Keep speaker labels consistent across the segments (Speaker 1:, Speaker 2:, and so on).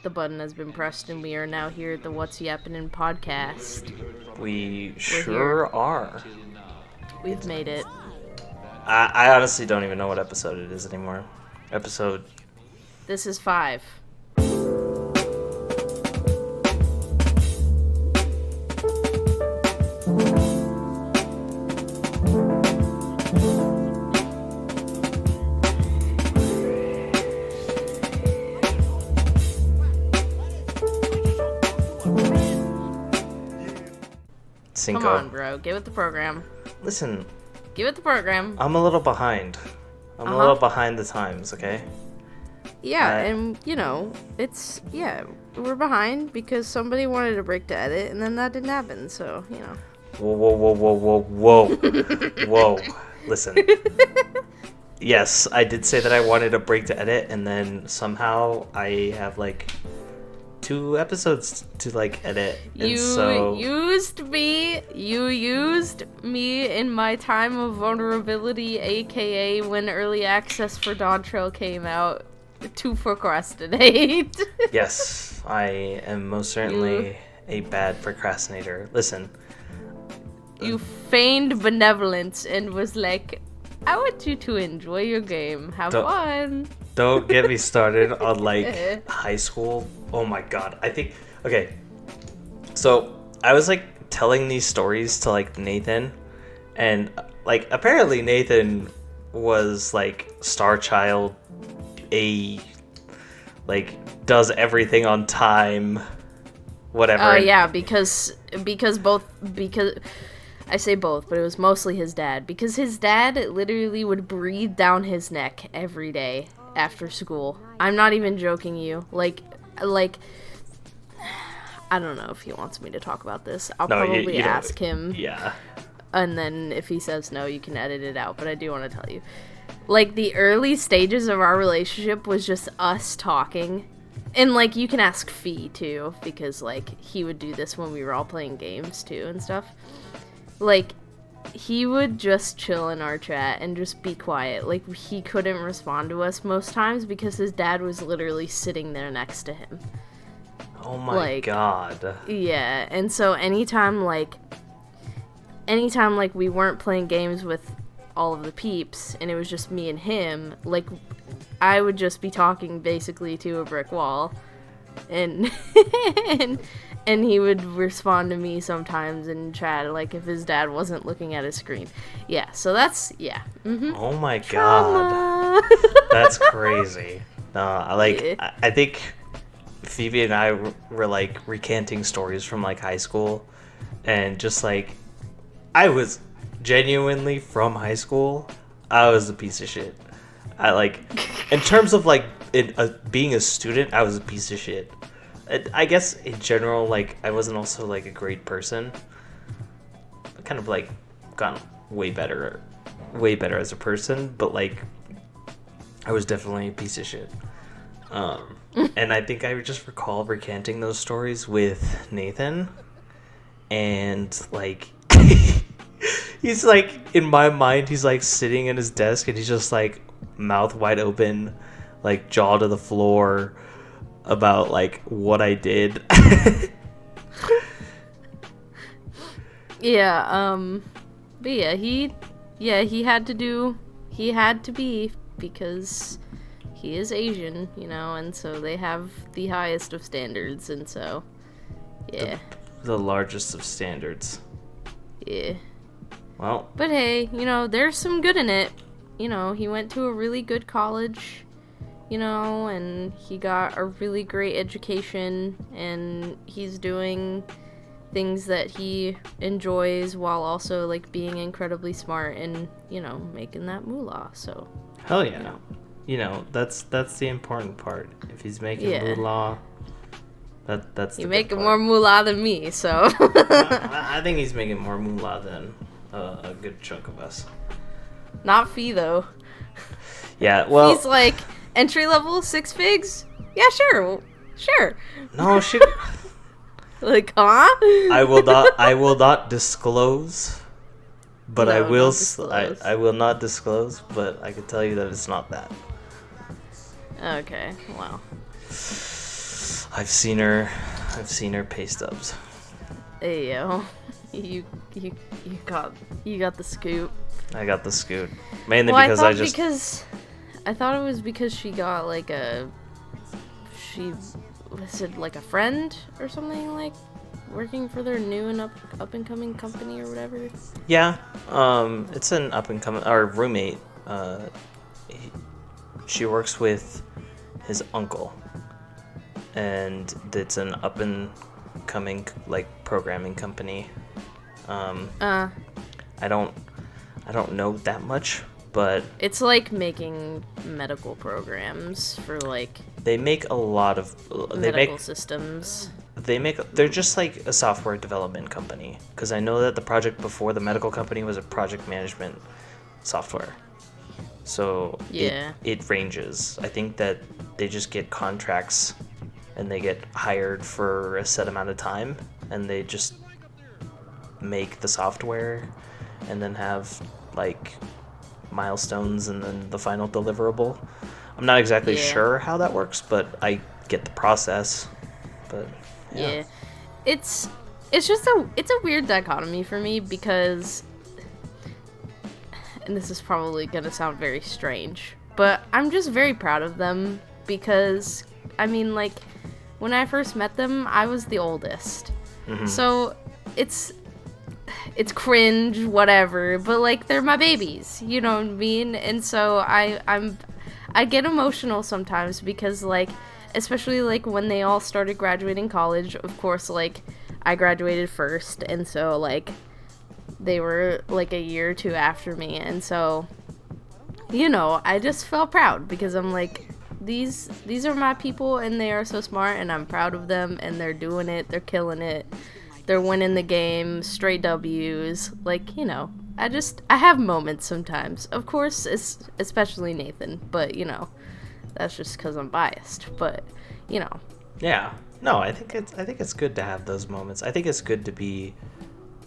Speaker 1: the button has been pressed, and we are now here at the What's Yappanin podcast.
Speaker 2: We're sure are.
Speaker 1: We've made it.
Speaker 2: I honestly don't even know what episode it is anymore.
Speaker 1: This is 5.
Speaker 2: Cinco.
Speaker 1: Come on, bro. Get with the program.
Speaker 2: Listen.
Speaker 1: Get with the program.
Speaker 2: I'm a little behind. I'm a little behind the times, okay?
Speaker 1: Yeah, and, we're behind because somebody wanted a break to edit, and then that didn't happen, so,
Speaker 2: Whoa. Whoa. Listen. Yes, I did say that I wanted a break to edit, and then somehow I have, 2 episodes to edit.
Speaker 1: You used me in my time of vulnerability, aka when early access for Dawn Trail came out, to procrastinate.
Speaker 2: Yes, I am most certainly a bad procrastinator. Listen.
Speaker 1: You feigned benevolence and was like, I want you to enjoy your game. Have fun.
Speaker 2: Don't get me started on high school. Oh my god. Okay. So I was telling these stories to Nathan, and apparently Nathan was star child, does everything on time, whatever.
Speaker 1: Oh yeah, because I say both, but it was mostly his dad. Because his dad literally would breathe down his neck every day after school. I'm not even joking you. I don't know if he wants me to talk about this. I'll probably ask him.
Speaker 2: Yeah.
Speaker 1: And then if he says no, you can edit it out. But I do want to tell you. The early stages of our relationship was just us talking. And, you can ask Fee, too. Because, he would do this when we were all playing games, too, and stuff. He would just chill in our chat and just be quiet. He couldn't respond to us most times because his dad was literally sitting there next to him.
Speaker 2: Oh my god.
Speaker 1: Yeah, and so anytime we weren't playing games with all of the peeps and it was just me and him, I would just be talking basically to a brick wall. And and he would respond to me sometimes in chat, if his dad wasn't looking at his screen. Yeah, so that's, yeah. Mm-hmm.
Speaker 2: Oh my god. That's crazy. I think Phoebe and I were, recanting stories from, high school. And just, I was genuinely from high school, I was a piece of shit. In terms of, being a student, I was a piece of shit. I guess in general, I wasn't also a great person. I kind of gotten way better as a person, but I was definitely a piece of shit. And I think I just recall recanting those stories with Nathan, and he's in my mind, he's sitting in his desk and he's just mouth wide open, jaw to the floor, about what I did.
Speaker 1: But he had to be because he is Asian, and so they have the highest of standards, and so yeah,
Speaker 2: the largest of standards.
Speaker 1: Yeah.
Speaker 2: Well,
Speaker 1: but hey, there's some good in it. He went to a really good college, and he got a really great education, and he's doing things that he enjoys while also, being incredibly smart and, making that moolah, so.
Speaker 2: Hell yeah. That's the important part. If he's making moolah, that's the
Speaker 1: You're making more moolah than me, so.
Speaker 2: I think he's making more moolah than a good chunk of us.
Speaker 1: Not Fee, though.
Speaker 2: Yeah, well...
Speaker 1: He's entry level, 6 figs? Yeah, sure.
Speaker 2: No, she...
Speaker 1: Huh?
Speaker 2: I will not disclose, but I will not disclose, but I can tell you that it's not that.
Speaker 1: Okay, well.
Speaker 2: I've seen her pay stubs.
Speaker 1: Hey yo, you got the scoop.
Speaker 2: I got the scoop mainly
Speaker 1: Well,
Speaker 2: because
Speaker 1: I thought it was because she got like was it like a friend or something, like working for their new and up and coming company or whatever.
Speaker 2: Yeah, it's an up and coming, our roommate. She works with his uncle, and it's an up and coming like programming company. I don't know that much, but
Speaker 1: it's like making medical programs for like
Speaker 2: they make a lot of
Speaker 1: medical systems.
Speaker 2: They're just like a software development company, because I know that the project before the medical company was a project management software. So
Speaker 1: yeah,
Speaker 2: it ranges. I think that they just get contracts and they get hired for a set amount of time, and they just make the software and then have like milestones and then the final deliverable. I'm not exactly sure how that works, but I get the process. But yeah.
Speaker 1: It's just it's a weird dichotomy for me, because, and this is probably gonna sound very strange, but I'm just very proud of them, because I mean, like, when I first met them, I was the oldest.
Speaker 2: Mm-hmm.
Speaker 1: So it's cringe, whatever, but like, they're my babies, you know what I mean? And so I get emotional sometimes, because like, especially like when they all started graduating college, of course, like I graduated first, and so like they were like a year or two after me, and so, you know, I just felt proud, because I'm like, these are my people, and they are so smart, and I'm proud of them, and they're doing it, they're killing it, they're winning the game, straight W's, like, you know, I have moments sometimes, of course, especially Nathan, but, you know, that's just because I'm biased, but, you know.
Speaker 2: Yeah, no, I think it's good to have those moments. I think it's good to be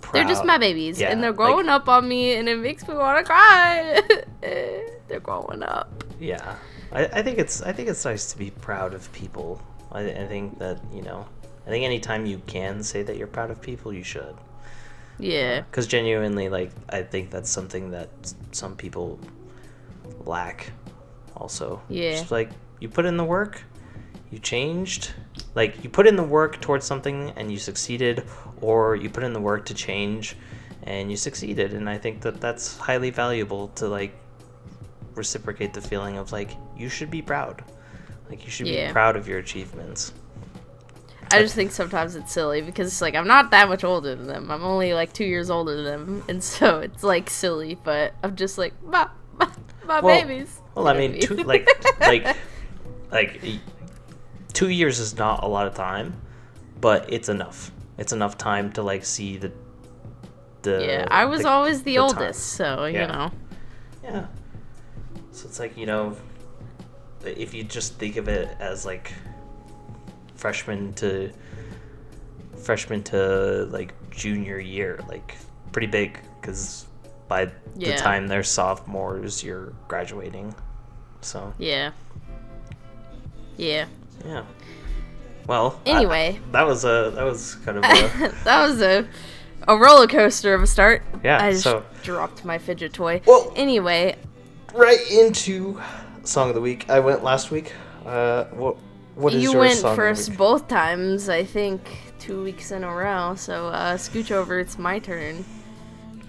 Speaker 2: proud.
Speaker 1: They're just my babies, and they're growing up on me, and it makes me want to cry. They're growing up.
Speaker 2: Yeah, I think it's nice to be proud of people. I think that, you know, I think anytime you can say that you're proud of people, you should.
Speaker 1: Yeah.
Speaker 2: Because genuinely, like, I think that's something that some people lack. Also,
Speaker 1: yeah,
Speaker 2: just like, you put in the work, you changed, like, you put in the work towards something and you succeeded, or you put in the work to change and you succeeded, and I think that that's highly valuable to like reciprocate the feeling of like, you should be proud, like, you should be proud of your achievements.
Speaker 1: I just think sometimes it's silly, because it's like, I'm not that much older than them, I'm only like 2 years older than them, and so it's like silly, but I'm just like, my babies.
Speaker 2: Well, I mean, like 2 years is not a lot of time, but it's enough. It's enough time to like see the
Speaker 1: I was always the oldest, time. So you know.
Speaker 2: Yeah. So it's like, you know, if you just think of it as like freshman to like junior year, like pretty big, because by the time they're sophomores, you're graduating. So
Speaker 1: yeah.
Speaker 2: Well,
Speaker 1: anyway,
Speaker 2: that was kind of a
Speaker 1: that was a roller coaster of a start.
Speaker 2: Yeah,
Speaker 1: I just dropped my fidget toy.
Speaker 2: Well,
Speaker 1: anyway,
Speaker 2: right into song of the week. I went last week. What is
Speaker 1: you
Speaker 2: your
Speaker 1: went
Speaker 2: song
Speaker 1: first
Speaker 2: of the week?
Speaker 1: both times, I think, 2 weeks in a row. So scooch over. It's my turn.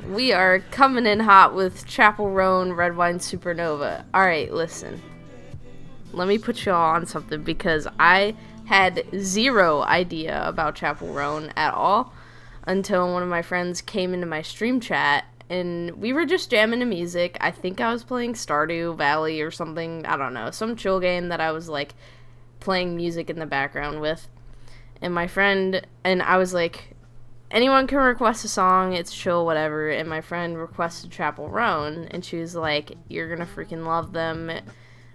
Speaker 1: We are coming in hot with Chappell, Roan, Red Wine Supernova. All right, listen. Let me put y'all on something, because I had zero idea about Chappell, Roan at all until one of my friends came into my stream chat, and we were just jamming to music. I think I was playing Stardew Valley or something. I don't know. Some chill game that I was, like, playing music in the background with. And my friend, and I was like, anyone can request a song, it's chill, whatever. And my friend requested Chappell, Roan, and she was like, you're gonna freaking love them.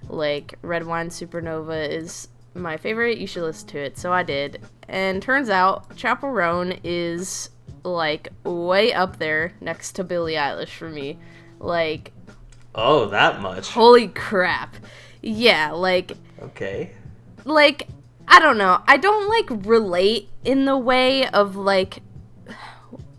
Speaker 1: Like, Red Wine Supernova is my favorite, you should listen to it. So I did. And turns out, Chappell, Roan is, like, way up there next to Billie Eilish for me. Like...
Speaker 2: Oh, that much?
Speaker 1: Holy crap. Yeah, like...
Speaker 2: Okay.
Speaker 1: Like, I don't know. I don't, like, relate in the way of, like,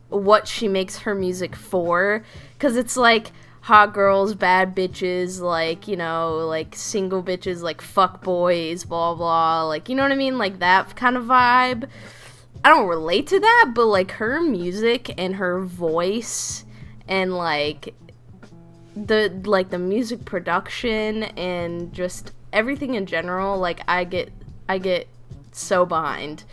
Speaker 1: what she makes her music for. Because it's, like, hot girls, bad bitches, like, you know, like, single bitches, like, fuck boys, blah, blah. Like, you know what I mean? Like, that kind of vibe. I don't relate to that, but, like, her music and her voice and, like, the music production and just everything in general, like, I get so behind.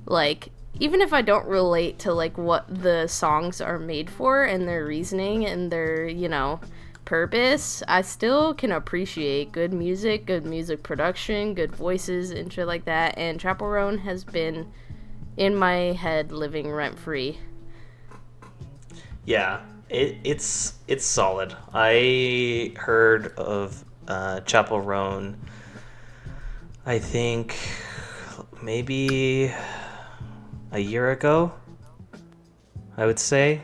Speaker 1: Like, even if I don't relate to, like, what the songs are made for and their reasoning and their, you know, purpose, I still can appreciate good music production, good voices, and shit like that. And Chappell Roan has been in my head living rent-free.
Speaker 2: Yeah, it's solid. I heard of Chappell Roan, I think maybe a year ago, I would say.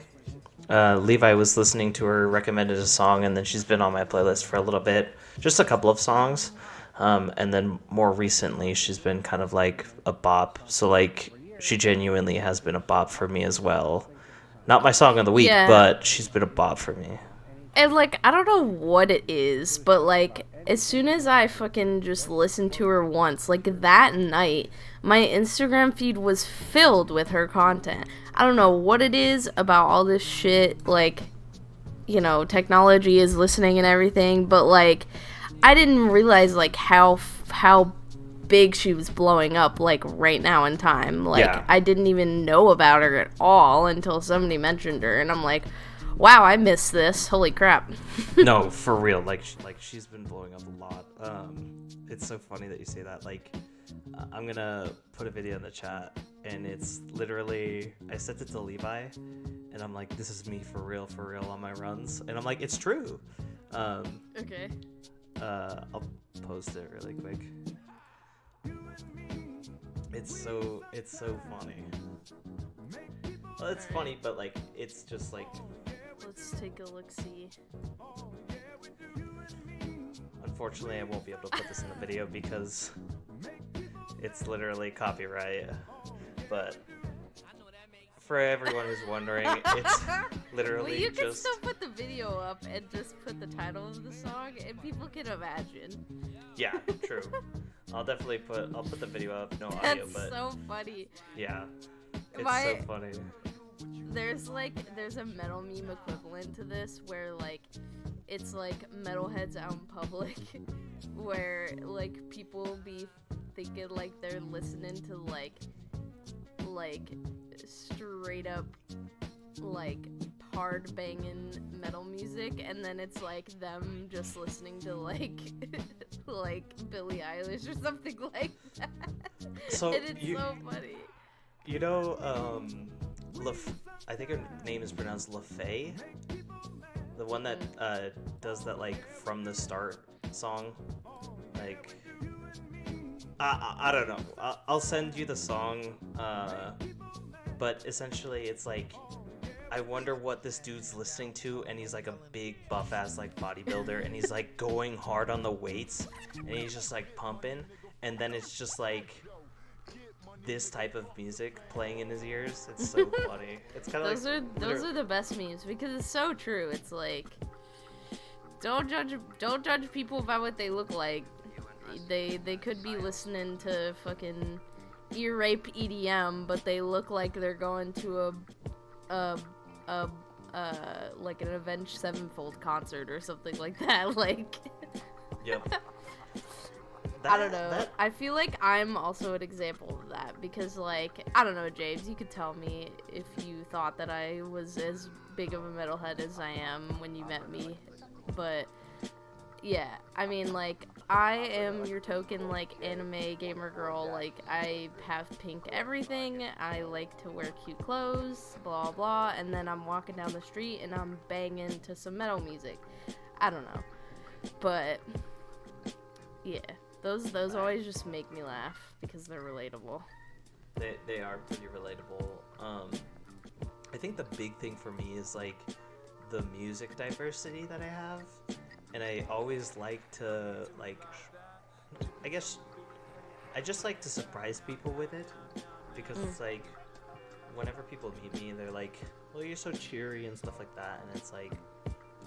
Speaker 2: Levi was listening to her, recommended a song, and then she's been on my playlist for a little bit, just a couple of songs. And then more recently, she's been kind of like a bop. So, like, she genuinely has been a bop for me as well. Not my song of the week,
Speaker 1: Yeah.
Speaker 2: but she's been a bop for me.
Speaker 1: And, like, I don't know what it is, but, like, as soon as I fucking just listened to her once, like, that night, my Instagram feed was filled with her content. I don't know what it is about all this shit, like, you know, technology is listening and everything, but, like, I didn't realize, like, how big she was blowing up, like, right now in time. Like,
Speaker 2: Yeah.
Speaker 1: I didn't even know about her at all until somebody mentioned her, and I'm like, wow, I missed this. Holy crap.
Speaker 2: No, for real. Like she's been blowing up a lot. It's so funny that you say that. Like, I'm gonna put a video in the chat, and it's literally, I sent it to Levi, and I'm like, this is me for real on my runs, and I'm like, it's true.
Speaker 1: Okay.
Speaker 2: I'll post it really quick. It's so funny. Well, it's funny, but like, it's just like.
Speaker 1: Let's take a look-see.
Speaker 2: Unfortunately, I won't be able to put this in the video because it's literally copyright. But for everyone who's wondering, it's literally
Speaker 1: well, you can
Speaker 2: just.
Speaker 1: still put the video up and just put the title of the song, and people can imagine.
Speaker 2: Yeah, true. I'll put the video up, no audio,
Speaker 1: That's
Speaker 2: but.
Speaker 1: so funny.
Speaker 2: Yeah, it's so funny.
Speaker 1: There's a metal meme equivalent to this where, like, it's like metalheads out in public where, like, people be thinking like they're listening to like straight up like hard banging metal music, and then it's like them just listening to like like Billie Eilish or something like that.
Speaker 2: So
Speaker 1: and it's so funny.
Speaker 2: You know, I think her name is pronounced LaFay, the one that does that like From the Start song. Like, I don't know. I'll send you the song, but essentially it's like, I wonder what this dude's listening to, and he's like a big buff ass like bodybuilder, and he's like going hard on the weights, and he's just like pumping, and then it's just like this type of music playing in his ears. It's so funny. It's kind of
Speaker 1: those are the best memes because it's so true. It's like, don't judge people by what they look like. They could be listening to fucking ear rape EDM, but they look like they're going to a like an Avenged Sevenfold concert or something like that. Like,
Speaker 2: Yep.
Speaker 1: I don't know. I feel like I'm also an example of that because, like, I don't know, James, you could tell me if you thought that I was as big of a metalhead as I am when you met me. But, yeah, I mean, like, I am your token, like, anime gamer girl. Like, I have pink everything. I like to wear cute clothes, blah, blah. And then I'm walking down the street and I'm banging to some metal music. I don't know. But, yeah. Those always just make me laugh because they're relatable.
Speaker 2: They are pretty relatable. I think the big thing for me is like the music diversity that I have, and I always like to like, I guess, I just like to surprise people with it, because it's like, whenever people meet me, they're like, well, you're so cheery and stuff like that, and it's like,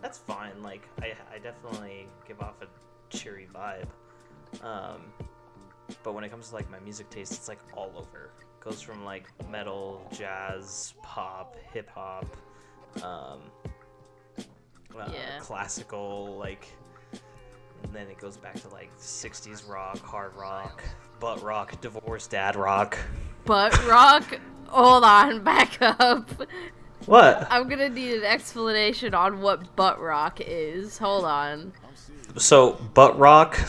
Speaker 2: that's fine. Like, I definitely give off a cheery vibe. But when it comes to like my music taste, it's like all over. It goes from like metal, jazz, pop, hip hop, classical, like, and then it goes back to like 60s rock, hard rock, butt rock, divorced dad rock.
Speaker 1: Butt rock? Hold on, back up.
Speaker 2: What?
Speaker 1: I'm gonna need an explanation on what butt rock is. Hold on.
Speaker 2: So, butt rock /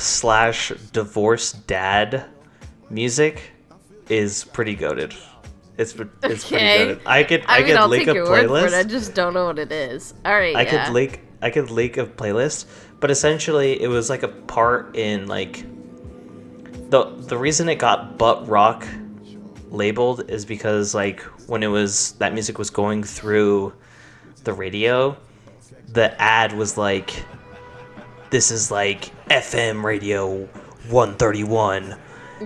Speaker 2: divorced dad music is pretty goated. It's pretty goated. I could link a playlist.
Speaker 1: I just don't know what it is. All right.
Speaker 2: I could link a playlist, but essentially it was like a part in like the reason it got butt rock labeled is because like when that music was going through the radio, the ad was like, this is like FM radio 131,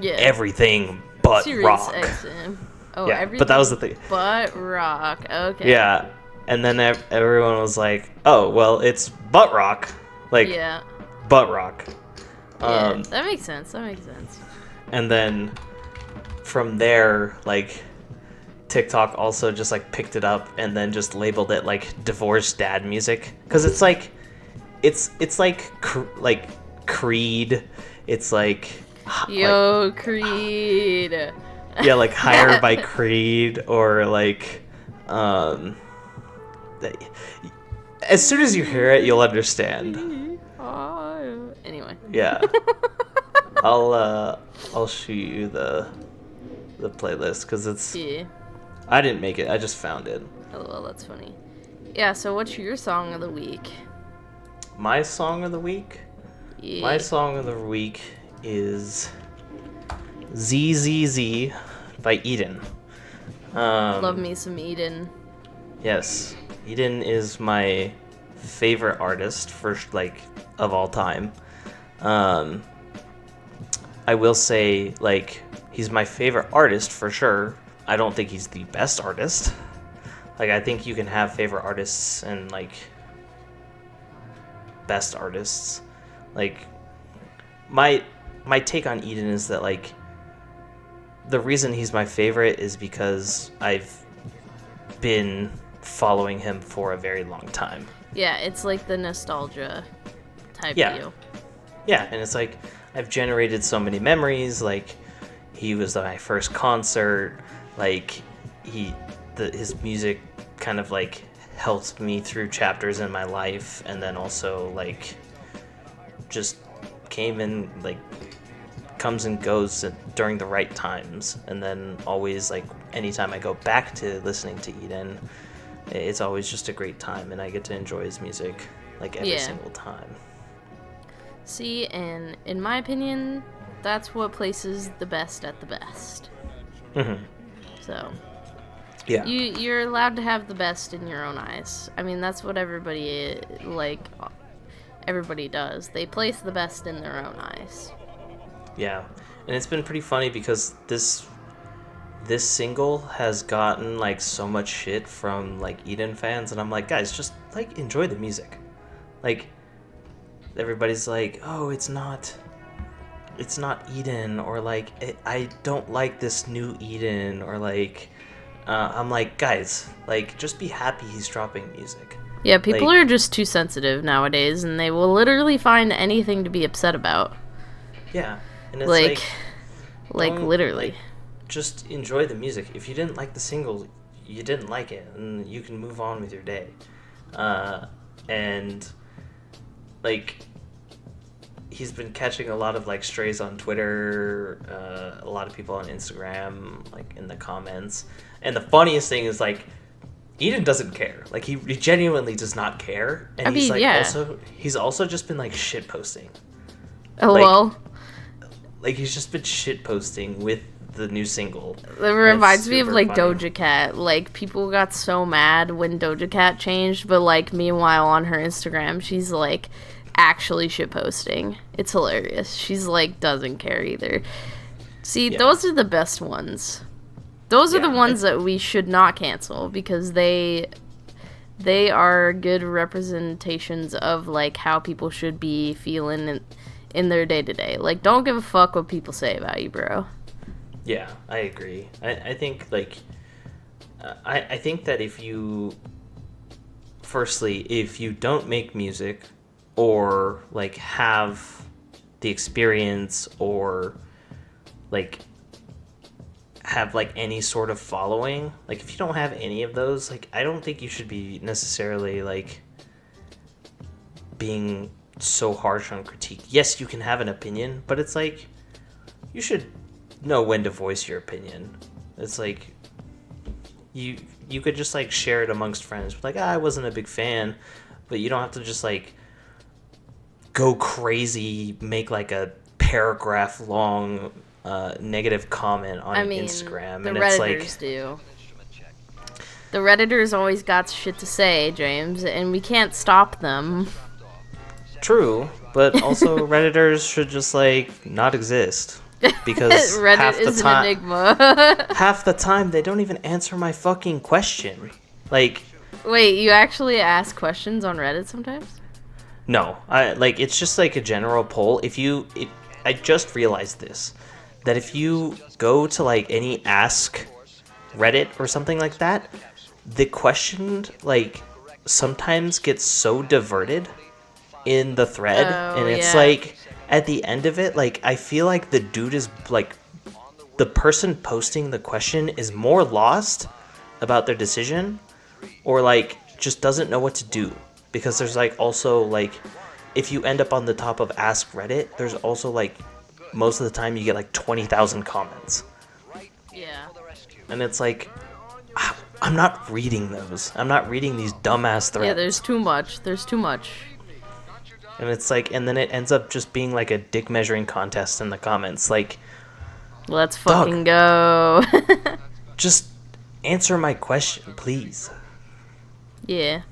Speaker 2: everything but
Speaker 1: Sirius
Speaker 2: rock.
Speaker 1: XM. Oh,
Speaker 2: yeah, but that was the thing.
Speaker 1: But rock, okay.
Speaker 2: Yeah, and then everyone was like, oh, well, it's butt rock. Like, butt rock.
Speaker 1: Yeah, that makes sense,
Speaker 2: And then from there, like, TikTok also just like picked it up and then just labeled it like divorced dad music, because it's like like Creed. It's like
Speaker 1: Creed.
Speaker 2: Yeah, like Higher by Creed, or like as soon as you hear it, you'll understand.
Speaker 1: Anyway.
Speaker 2: Yeah. I'll shoot you the playlist, because it's I didn't make it, I just found it.
Speaker 1: Oh, well, that's funny. Yeah, so what's your song of the week?
Speaker 2: My song of the week?
Speaker 1: Yeah.
Speaker 2: My song of the week is ZZZ by Eden.
Speaker 1: Love me some Eden.
Speaker 2: Yes. Eden is my favorite artist of all time. I will say, like, he's my favorite artist for sure. I don't think he's the best artist. Like, I think you can have favorite artists and, like, best artists. Like, my take on Eden is that, like, the reason he's my favorite is because I've been following him for a very long time.
Speaker 1: Yeah, it's like the nostalgia type deal.
Speaker 2: Yeah, and it's like, I've generated so many memories. Like, he was my first concert. Like, his music kind of like helped me through chapters in my life, and then also like just came in, like, comes and goes during the right times. And then always, like, anytime I go back to listening to Eden, it's always just a great time, and I get to enjoy his music like every single time.
Speaker 1: See, and in my opinion, that's what places the best at the best.
Speaker 2: Mm-hmm.
Speaker 1: So,
Speaker 2: yeah,
Speaker 1: you're allowed to have the best in your own eyes. I mean, that's what everybody does. They place the best in their own eyes.
Speaker 2: Yeah, and it's been pretty funny because this single has gotten like so much shit from like Eden fans, and I'm like, guys, just like enjoy the music. Like, everybody's like, oh, it's not Eden, or like I don't like this new Eden, or like I'm like, guys, like, just be happy he's dropping music.
Speaker 1: Yeah, people are just too sensitive nowadays, and they will literally find anything to be upset about.
Speaker 2: Yeah, and it's
Speaker 1: like literally.
Speaker 2: Like, just enjoy the music. If you didn't like the single, you didn't like it, and you can move on with your day. And like, he's been catching a lot of like strays on Twitter, a lot of people on Instagram, like in the comments. And the funniest thing is, like, Eden doesn't care. Like, he genuinely does not care. And he's also just been like shit posting.
Speaker 1: Oh, like, well.
Speaker 2: Like, he's just been shit posting with the new single.
Speaker 1: It reminds me of like funny. Doja Cat. Like, people got so mad when Doja Cat changed, but like, meanwhile on her Instagram, she's like actually shit posting. It's hilarious. She's like doesn't care either. See, those are the best ones. Those are the ones that we should not cancel because they are good representations of, like, how people should be feeling in their day-to-day. Like, don't give a fuck what people say about you, bro.
Speaker 2: Yeah, I agree. I think, like, I think that if you don't make music or, like, have the experience or, like, have, like, any sort of following, like, if you don't have any of those, like, I don't think you should be necessarily, like, being so harsh on critique. Yes, you can have an opinion, but it's like you should know when to voice your opinion. It's like you could just, like, share it amongst friends, like, I wasn't a big fan, but you don't have to just, like, go crazy, make, like, a paragraph long negative comment on Instagram.
Speaker 1: The
Speaker 2: and
Speaker 1: Redditors
Speaker 2: it's like,
Speaker 1: do. The Redditors always got shit to say, James, and we can't stop them.
Speaker 2: True, but also Redditors should just, like, not exist. Because
Speaker 1: Reddit is an enigma.
Speaker 2: half the time they don't even answer my fucking question. Like,
Speaker 1: wait, you actually ask questions on Reddit sometimes?
Speaker 2: No, it's just like a general poll. I just realized this, that if you go to, like, any Ask Reddit or something like that, the question, like, sometimes gets so diverted in the thread, and it's like, at the end of it, like, I feel like the dude is, like, the person posting the question is more lost about their decision, or, like, just doesn't know what to do. Because there's, like, also, like, if you end up on the top of Ask Reddit, there's also, like, most of the time you get, like, 20,000 comments.
Speaker 1: Yeah.
Speaker 2: And it's like, I'm not reading those. I'm not reading these dumbass threads.
Speaker 1: Yeah, there's too much.
Speaker 2: And it's like, and then it ends up just being, like, a dick measuring contest in the comments. Like,
Speaker 1: let's fucking go.
Speaker 2: Just answer my question, please.
Speaker 1: Yeah.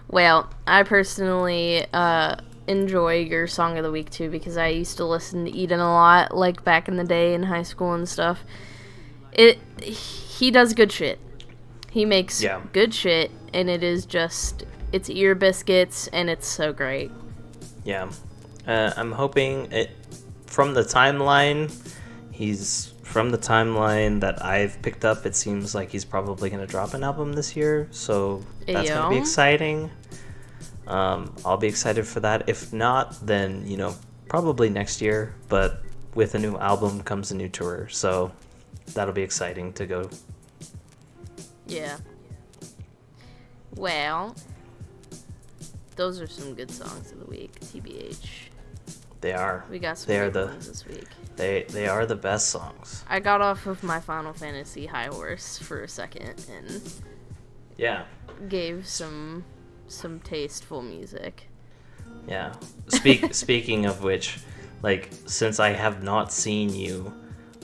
Speaker 1: Well, I personally enjoy your song of the week too, because I used to listen to Eden a lot, like, back in the day in high school and stuff. He does good shit. He makes good shit, and it's ear biscuits, and it's so great.
Speaker 2: Yeah. I'm hoping from the timeline that I've picked up, it seems like he's probably going to drop an album this year, so that's going to be exciting. I'll be excited for that. If not, then, probably next year, but with a new album comes a new tour, so that'll be exciting to go.
Speaker 1: Yeah. Well, those are some good songs of the week, TBH.
Speaker 2: They are.
Speaker 1: We got some good ones this week.
Speaker 2: They are the best songs.
Speaker 1: I got off of my Final Fantasy high horse for a second and gave some tasteful music.
Speaker 2: Yeah. Speaking of which, like, since I have not seen you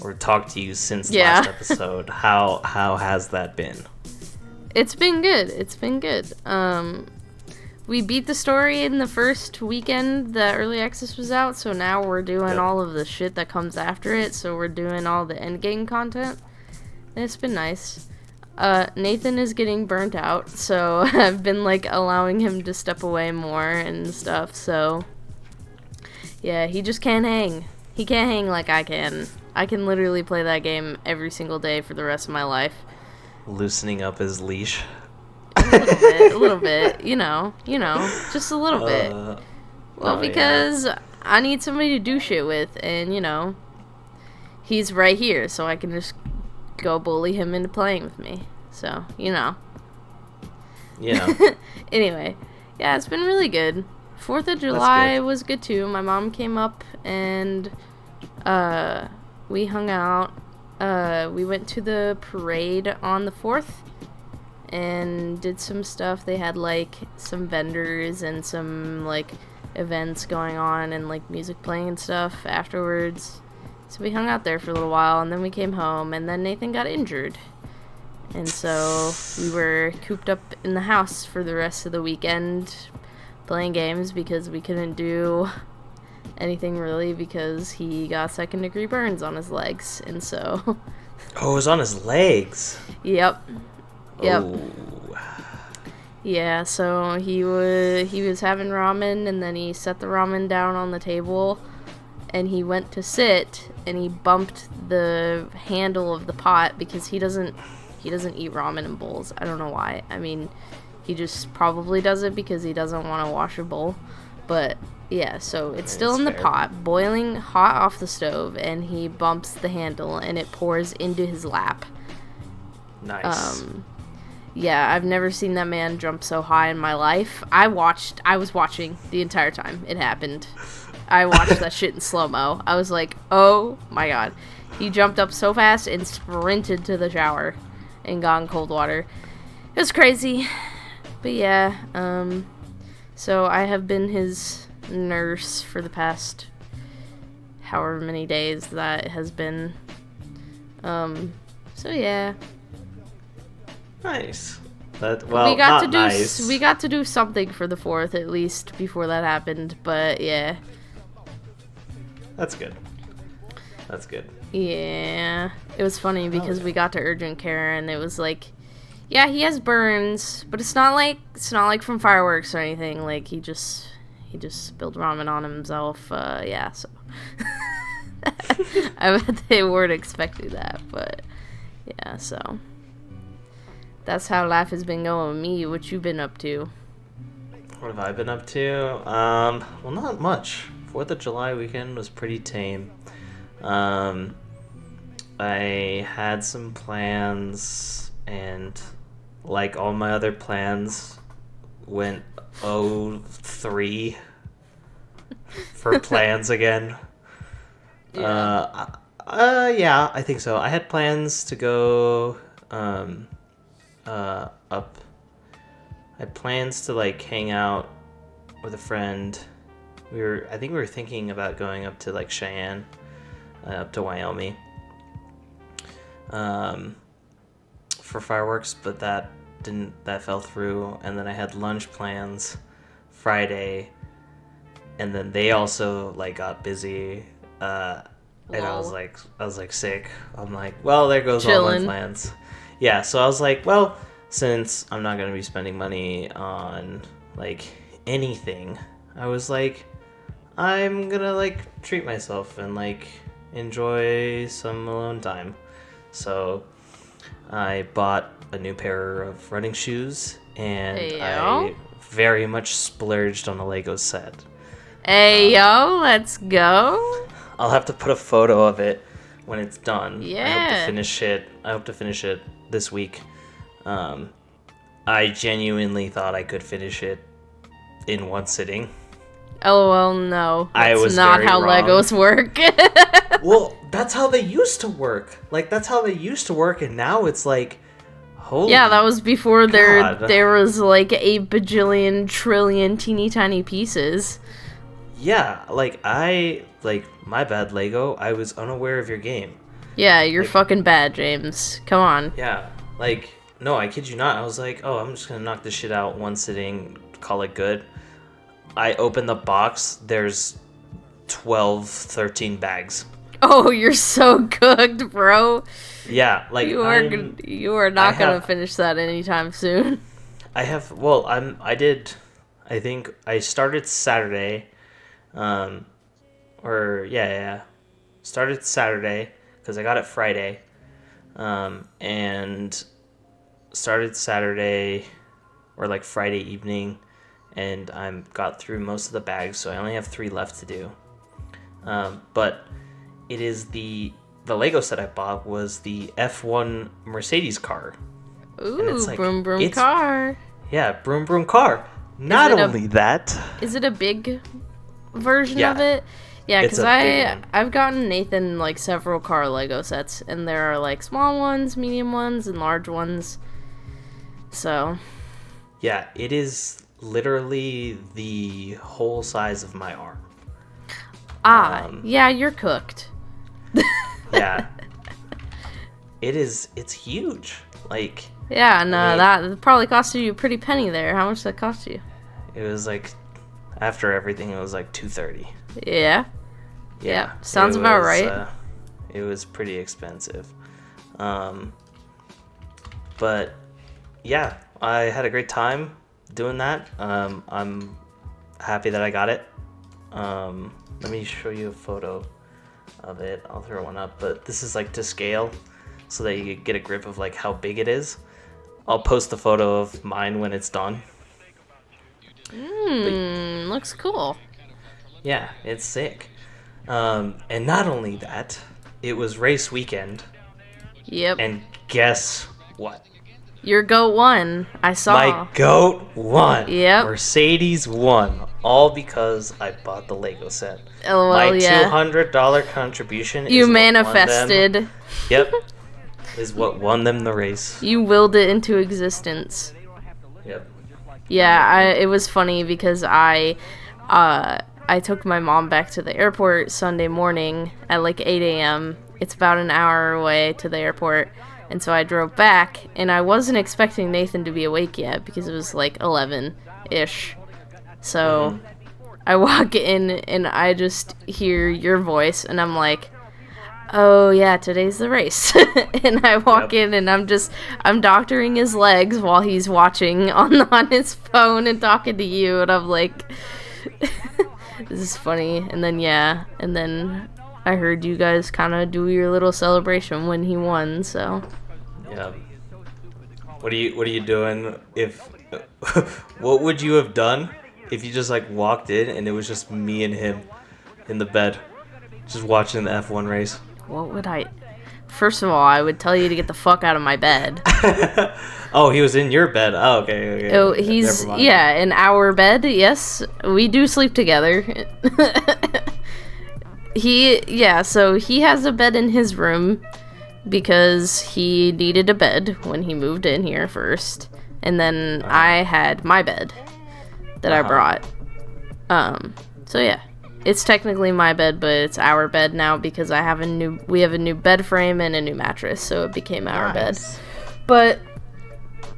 Speaker 2: or talked to you since last episode, how has that been?
Speaker 1: It's been good. We beat the story in the first weekend that Early Access was out, so now we're doing all of the shit that comes after it, so we're doing all the endgame content, and it's been nice. Nathan is getting burnt out, so I've been, like, allowing him to step away more and stuff, so yeah, he just can't hang. He can't hang like I can. I can literally play that game every single day for the rest of my life.
Speaker 2: Loosening up his leash.
Speaker 1: A little bit, just a little bit. Because I need somebody to do shit with, and, he's right here, so I can just go bully him into playing with me. So,
Speaker 2: Yeah.
Speaker 1: Anyway, yeah, it's been really good. 4th of July was good, too. My mom came up, and we hung out. We went to the parade on the 4th. And did some stuff. They had, like, some vendors and some, like, events going on and, like, music playing and stuff afterwards. So we hung out there for a little while, and then we came home, and then Nathan got injured. And so we were cooped up in the house for the rest of the weekend playing games because we couldn't do anything really because he got second-degree burns on his legs, and so...
Speaker 2: Oh, it was on his legs?
Speaker 1: Yep.
Speaker 2: Oh.
Speaker 1: Yeah, so he was having ramen, and then he set the ramen down on the table, and he went to sit, and he bumped the handle of the pot because he doesn't eat ramen in bowls. I don't know why. I mean, he just probably does it because he doesn't want to wash a bowl. But yeah, so it's still in the pot, boiling hot off the stove, and he bumps the handle, and it pours into his lap.
Speaker 2: Nice.
Speaker 1: Yeah, I've never seen that man jump so high in my life. I was watching the entire time it happened. I watched that shit in slow-mo. I was like, oh my god. He jumped up so fast and sprinted to the shower and got in cold water. It was crazy. But yeah, so I have been his nurse for the past however many days that has been. So yeah.
Speaker 2: Nice. We
Speaker 1: got to do something for the 4th at least before that happened, but yeah.
Speaker 2: That's good. That's good.
Speaker 1: Yeah. It was funny because we got to urgent care and it was like, yeah, he has burns, but it's not like from fireworks or anything. Like he just spilled ramen on himself. Yeah, so I bet they weren't expecting that, but yeah, so that's how life has been going with me. What you been up to?
Speaker 2: What have I been up to? Well, not much. 4th of July weekend was pretty tame. I had some plans, and like all my other plans, went 0-3 for plans again.
Speaker 1: Yeah.
Speaker 2: Yeah, I think so. I had plans to go up. I had plans to like hang out with a friend. I think we were thinking about going up to like Cheyenne, up to Wyoming, for fireworks, but that fell through. And then I had lunch plans Friday, and then they also like got busy. And I was like sick. I'm like, well, there goes all my plans. Yeah, so I was like, well, since I'm not gonna be spending money on like anything, I was like, I'm gonna like treat myself and like enjoy some alone time. So I bought a new pair of running shoes, and I very much splurged on a Lego set.
Speaker 1: Hey yo, let's go.
Speaker 2: I'll have to put a photo of it when it's done.
Speaker 1: Yeah.
Speaker 2: I hope to finish it this week. I genuinely thought I could finish it in one sitting.
Speaker 1: Oh, well, no. That's not how
Speaker 2: wrong.
Speaker 1: Legos work.
Speaker 2: Well, that's how they used to work. Like, that's how they used to work, and now it's like, holy
Speaker 1: yeah, that was before
Speaker 2: God.
Speaker 1: there was like 8 bajillion trillion teeny tiny pieces.
Speaker 2: Yeah, my bad, Lego. I was unaware of your game.
Speaker 1: Yeah, you're fucking bad, James. Come on.
Speaker 2: Yeah, like, no, I kid you not. I was like, oh, I'm just gonna knock this shit out one sitting, call it good. I open the box, there's 12, 13 bags.
Speaker 1: Oh, you're so cooked, bro.
Speaker 2: Yeah, like
Speaker 1: you are not gonna finish that anytime soon.
Speaker 2: I think I started Saturday, started Saturday because I got it Friday, and started Saturday or like Friday evening, and I got through most of the bags, so I only have 3 left to do. But it is the Lego set I bought was the F1 Mercedes car.
Speaker 1: Ooh, and it's like, broom broom car.
Speaker 2: Yeah, broom broom car. Not only that.
Speaker 1: Is it a big version of it? Yeah, because I've gotten Nathan like several car Lego sets, and there are like small ones, medium ones, and large ones. So.
Speaker 2: Yeah, it is literally the whole size of my arm.
Speaker 1: Yeah, you're cooked.
Speaker 2: Yeah. It's huge. Like.
Speaker 1: Yeah, no, that probably costed you a pretty penny there. How much did that cost you?
Speaker 2: It was like, after everything, it was like $230.
Speaker 1: Yeah.
Speaker 2: Yeah.
Speaker 1: Sounds about right.
Speaker 2: It was pretty expensive. But yeah, I had a great time doing that. I'm happy that I got it. Let me show you a photo of it. I'll throw one up, but this is like to scale so that you get a grip of like how big it is. I'll post the photo of mine when it's done.
Speaker 1: Looks cool.
Speaker 2: Yeah, it's sick. And not only that, it was race weekend.
Speaker 1: Yep.
Speaker 2: And guess what?
Speaker 1: Your goat won. I saw.
Speaker 2: My goat won.
Speaker 1: Yep.
Speaker 2: Mercedes won. All because I bought the Lego set.
Speaker 1: LOL,
Speaker 2: My
Speaker 1: yeah.
Speaker 2: $200 contribution
Speaker 1: You
Speaker 2: is
Speaker 1: manifested.
Speaker 2: What won them. Yep. Is what won them the race.
Speaker 1: You willed it into existence.
Speaker 2: Yep.
Speaker 1: Yeah, it was funny because I took my mom back to the airport Sunday morning at like 8 a.m. It's about an hour away to the airport. And so I drove back, and I wasn't expecting Nathan to be awake yet because it was like 11-ish. So I walk in, and I just hear your voice, and I'm like, oh yeah, today's the race. And I walk in, and I'm doctoring his legs while he's watching on his phone and talking to you, and I'm like, this is funny. And then I heard you guys kind of do your little celebration when he won, so.
Speaker 2: Yeah. What are you doing if what would you have done if you just like walked in and it was just me and him in the bed just watching the F1 race?
Speaker 1: What would I? First of all, I would tell you to get the fuck out of my bed.
Speaker 2: Oh, he was in your bed. Oh, okay.
Speaker 1: Oh, he's in our bed. Yes, we do sleep together. So he has a bed in his room because he needed a bed when he moved in here first. And then I had my bed that I brought. So yeah, it's technically my bed, but it's our bed now because we have a new bed frame and a new mattress, so it became our bed. But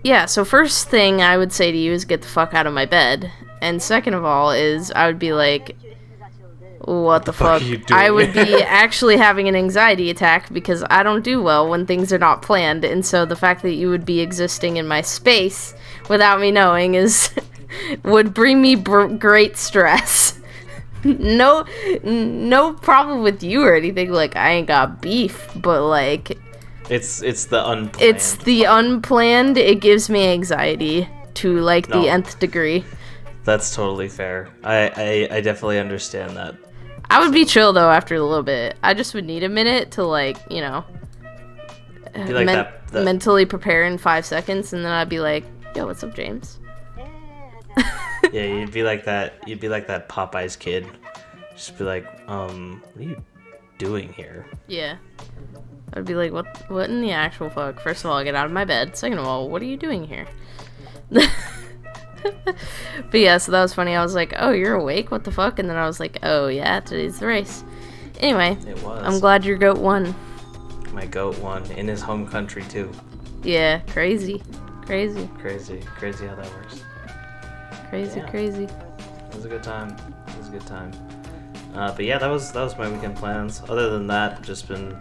Speaker 1: yeah, so first thing I would say to you is get the fuck out of my bed. And second of all is I would be like, what the fuck?
Speaker 2: Are you doing?
Speaker 1: I would be actually having an anxiety attack because I don't do well when things are not planned, and so the fact that you would be existing in my space without me knowing would bring me great stress. No problem with you or anything. Like, I ain't got beef, but like,
Speaker 2: it's the unplanned.
Speaker 1: It's the unplanned. It gives me anxiety to like the nth degree.
Speaker 2: That's totally fair. I definitely understand that.
Speaker 1: I would be chill though after a little bit. I just would need a minute to like, mentally prepare in 5 seconds, and then I'd be like, yo, what's up, James?
Speaker 2: Yeah, you'd be like that. You'd be like that Popeyes kid. Just be like, what are you doing here? Yeah.
Speaker 1: I'd be like, what in the actual fuck? First of all, get out of my bed. Second of all, what are you doing here? But yeah, so that was funny. I was like, oh, you're awake? What the fuck? And then I was like, oh yeah, today's the race. Anyway,
Speaker 2: it was.
Speaker 1: I'm glad your goat won.
Speaker 2: My goat won in his home country too.
Speaker 1: Yeah, crazy how
Speaker 2: that works.
Speaker 1: Crazy.
Speaker 2: It was a good time. But yeah, that was my weekend plans. Other than that, just been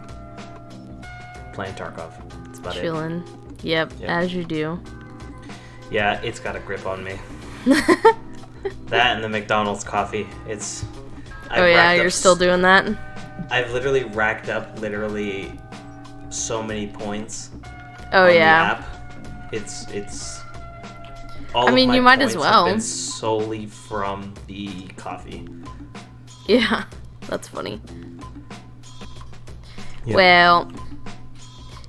Speaker 2: playing Tarkov. That's about
Speaker 1: Chilling. Yep, as you do.
Speaker 2: Yeah, it's got a grip on me. That and the McDonald's coffee.
Speaker 1: You're still doing that?
Speaker 2: I've literally racked up so many points.
Speaker 1: Oh
Speaker 2: on
Speaker 1: yeah.
Speaker 2: The app. It's all
Speaker 1: you
Speaker 2: my
Speaker 1: might
Speaker 2: points
Speaker 1: as well.
Speaker 2: Have been solely from the coffee.
Speaker 1: Yeah, that's funny.
Speaker 2: Yep.
Speaker 1: Well,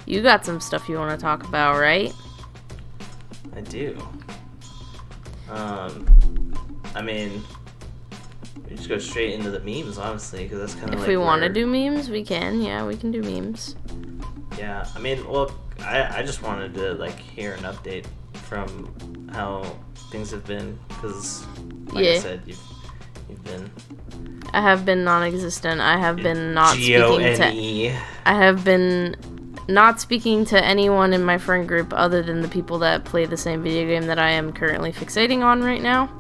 Speaker 1: you got some stuff you want to talk about, right?
Speaker 2: I do. We just go straight into the memes, honestly, because that's kind of like.
Speaker 1: If we want to do memes, we can. Yeah, we can do memes.
Speaker 2: Yeah, I just wanted to like hear an update from how things have been, because I said, you've been.
Speaker 1: I have been non-existent. I have been not
Speaker 2: G-O-N-E.
Speaker 1: speaking to. I have been not speaking to anyone in my friend group other than the people that play the same video game that I am currently fixating on right now.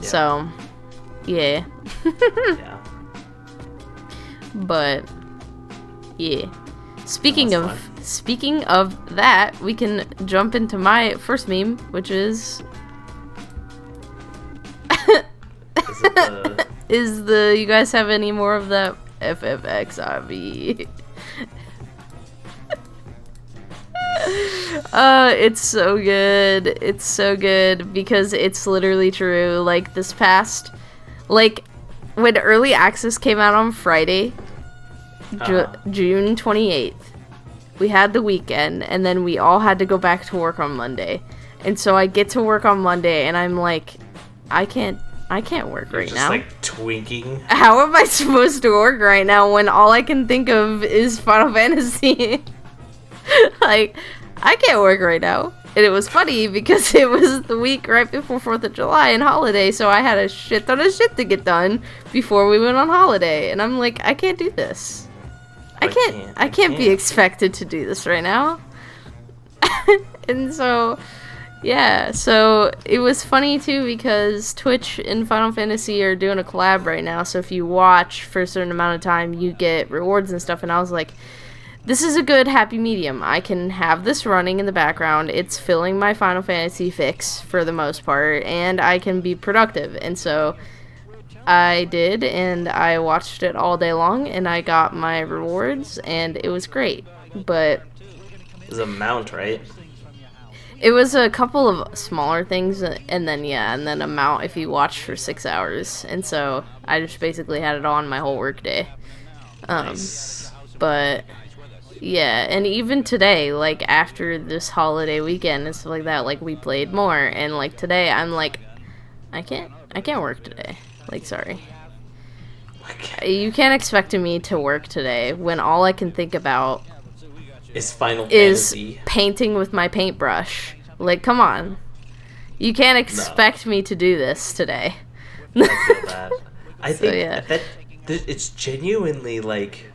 Speaker 1: Yeah. So, yeah.
Speaker 2: Yeah.
Speaker 1: But yeah. Speaking of that, we can jump into my first meme, which is you guys have any more of that FFXIV? It's so good. It's so good because it's literally true. Like this past, like when early access came out on Friday, June 28th, we had the weekend, and then we all had to go back to work on Monday. And so I get to work on Monday, and I'm like, I can't work right now.
Speaker 2: Just like twinking.
Speaker 1: How am I supposed to work right now when all I can think of is Final Fantasy? Like, I can't work right now. And it was funny because it was the week right before 4th of July and holiday, so I had a shit ton of shit to get done before we went on holiday. And I'm like, I can't do this. I can't be expected to do this right now. And so, yeah, so it was funny too because Twitch and Final Fantasy are doing a collab right now, so if you watch for a certain amount of time, you get rewards and stuff, and I was like, this is a good happy medium. I can have this running in the background, it's filling my Final Fantasy fix for the most part, and I can be productive, and so I did, and I watched it all day long, and I got my rewards, and it was great, but...
Speaker 2: It was a mount, right?
Speaker 1: It was a couple of smaller things, and then a mount if you watched for 6 hours, and so I just basically had it on my whole work day.
Speaker 2: Nice.
Speaker 1: But... yeah, and even today, like, after this holiday weekend and stuff like that, like, we played more, and, like, today, I'm like, I can't work today. Like, sorry. You can't expect me to work today when all I can think about
Speaker 2: is Final Fantasy.
Speaker 1: Painting with my paintbrush. Like, come on. You can't expect me to do this today.
Speaker 2: I feel that. I think that it's genuinely, like...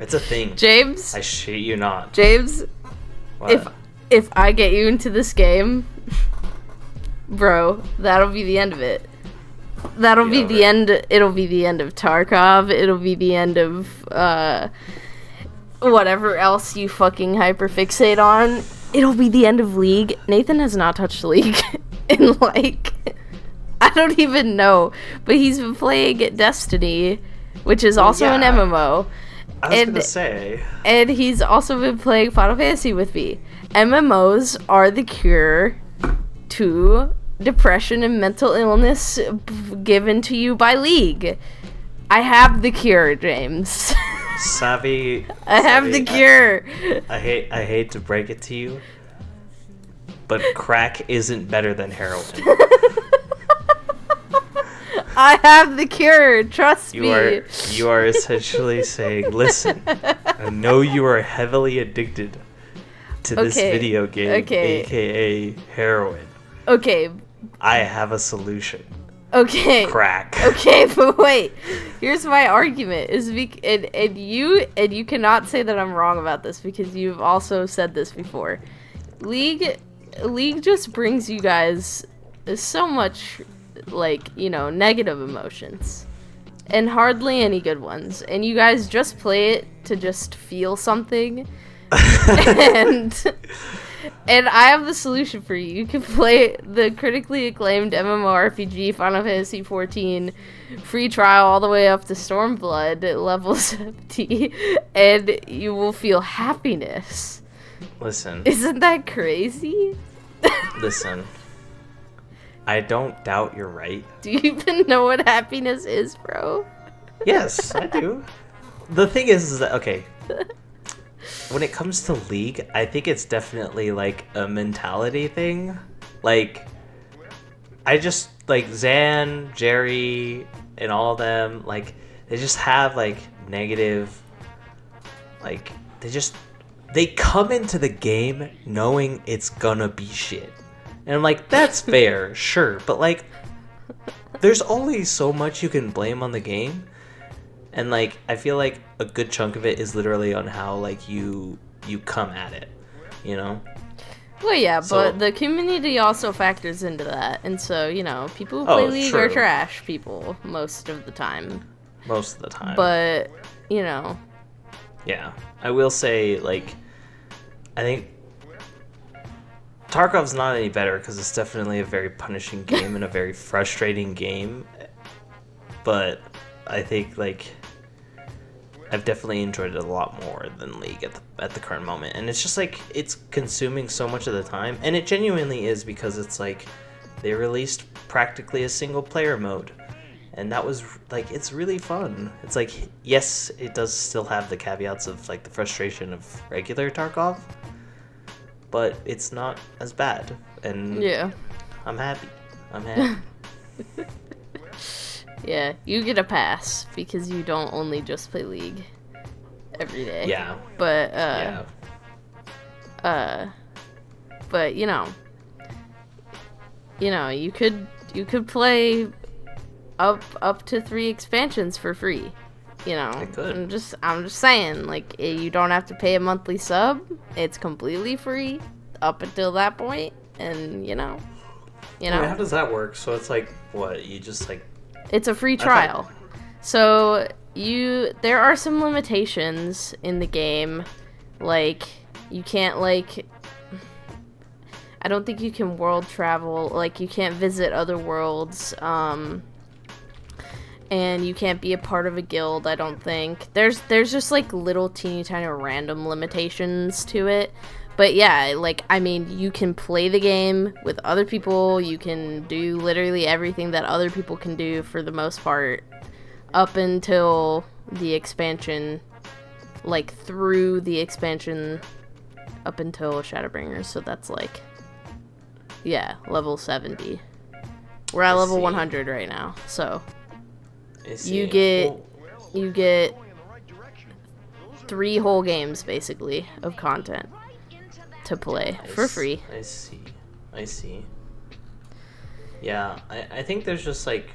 Speaker 2: It's a thing.
Speaker 1: James?
Speaker 2: I shit you not.
Speaker 1: James?
Speaker 2: What?
Speaker 1: If I get you into this game, bro, that'll be the end of it. That'll be the end. It'll be the end of Tarkov. It'll be the end of, whatever else you fucking hyperfixate on. It'll be the end of League. Nathan has not touched League in, like, I don't even know. But he's been playing Destiny, which is also an MMO.
Speaker 2: I was gonna say.
Speaker 1: And he's also been playing Final Fantasy with me. MMOs are the cure to depression and mental illness given to you by League. I have the cure, James.
Speaker 2: Savi.
Speaker 1: I have the cure.
Speaker 2: I hate to break it to you, but crack isn't better than heroin.
Speaker 1: I have the cure, trust me.
Speaker 2: You are essentially saying, listen, I know you are heavily addicted to this video game, aka heroin.
Speaker 1: Okay.
Speaker 2: I have a solution.
Speaker 1: Okay.
Speaker 2: Crack.
Speaker 1: Okay, but wait. Here's my argument: and you cannot say that I'm wrong about this because you've also said this before. League just brings you guys so much, like, you know, negative emotions, and hardly any good ones. And you guys just play it to just feel something, and I have the solution for you. You can play the critically acclaimed MMORPG Final Fantasy XIV free trial all the way up to Stormblood level 70, and you will feel happiness.
Speaker 2: Listen.
Speaker 1: Isn't that crazy?
Speaker 2: Listen. I don't doubt you're right.
Speaker 1: Do you even know what happiness is, bro?
Speaker 2: Yes, I do. The thing is that, okay, when it comes to League, I think it's definitely, like, a mentality thing. Like, I just, like, Zan, Jerry, and all of them, like, they just have, like, negative, like, they come into the game knowing it's gonna be shit. And I'm like, that's fair, sure, but, like, there's only so much you can blame on the game. And, like, I feel like a good chunk of it is literally on how, like, you come at it, you know?
Speaker 1: Well, yeah, but the community also factors into that. And so, you know, people who play League are trash people most of the time.
Speaker 2: Most of the time.
Speaker 1: But you know.
Speaker 2: Yeah, I will say, like, I think Tarkov's not any better because it's definitely a very punishing game and a very frustrating game. But I think, like, I've definitely enjoyed it a lot more than League at the current moment. And it's just, like, it's consuming so much of the time. And it genuinely is because it's, like, they released practically a single-player mode. And that was, like, it's really fun. It's, like, yes, it does still have the caveats of, like, the frustration of regular Tarkov. But it's not as bad. And
Speaker 1: Yeah.
Speaker 2: I'm happy.
Speaker 1: Yeah, you get a pass because you don't only just play League every day.
Speaker 2: Yeah.
Speaker 1: But but you could play up to 3 expansions for free. You know,
Speaker 2: I could.
Speaker 1: I'm just saying, like, you don't have to pay a monthly sub. It's completely free up until that point, and you know.
Speaker 2: Wait, how does that work? So it's like, what, you just, like...
Speaker 1: It's a free trial. So there are some limitations in the game, like, you can't, like, I don't think you can world travel, like, you can't visit other worlds, and you can't be a part of a guild, I don't think. There's just, like, little teeny tiny random limitations to it. But yeah, like, I mean, you can play the game with other people, you can do literally everything that other people can do for the most part, up until the expansion, like, through the expansion up until Shadowbringers, so that's, like, yeah, level 70. We're at level 100 right now, so... You get 3 whole games, basically, of content to play for free.
Speaker 2: I see. Yeah, I think there's just, like...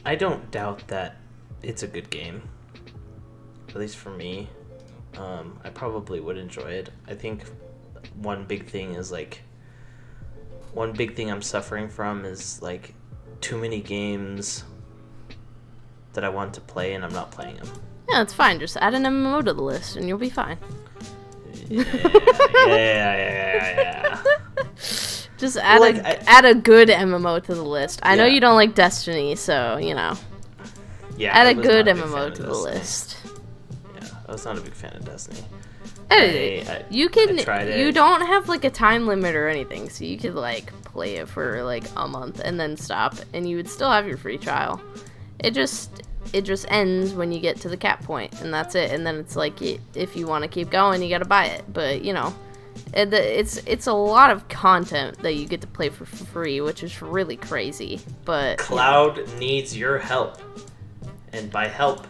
Speaker 2: I don't doubt that it's a good game. At least for me. I probably would enjoy it. I think one big thing I'm suffering from is, like, too many games that I want to play and I'm not playing them.
Speaker 1: Yeah, it's fine. Just add an MMO to the list and you'll be fine.
Speaker 2: Yeah.
Speaker 1: Just add a good MMO to the list. I know you don't like Destiny, so, you know.
Speaker 2: Yeah.
Speaker 1: Add a good MMO to the list.
Speaker 2: Yeah, I was not a big fan of Destiny.
Speaker 1: You don't have, like, a time limit or anything, so you could, like, play it for, like, a month and then stop, and you would still have your free trial. It just ends when you get to the cap point, and that's it. And then it's like, if you want to keep going, you gotta buy it. But, you know, it's a lot of content that you get to play for free, which is really crazy. But
Speaker 2: Cloud needs your help, and by help,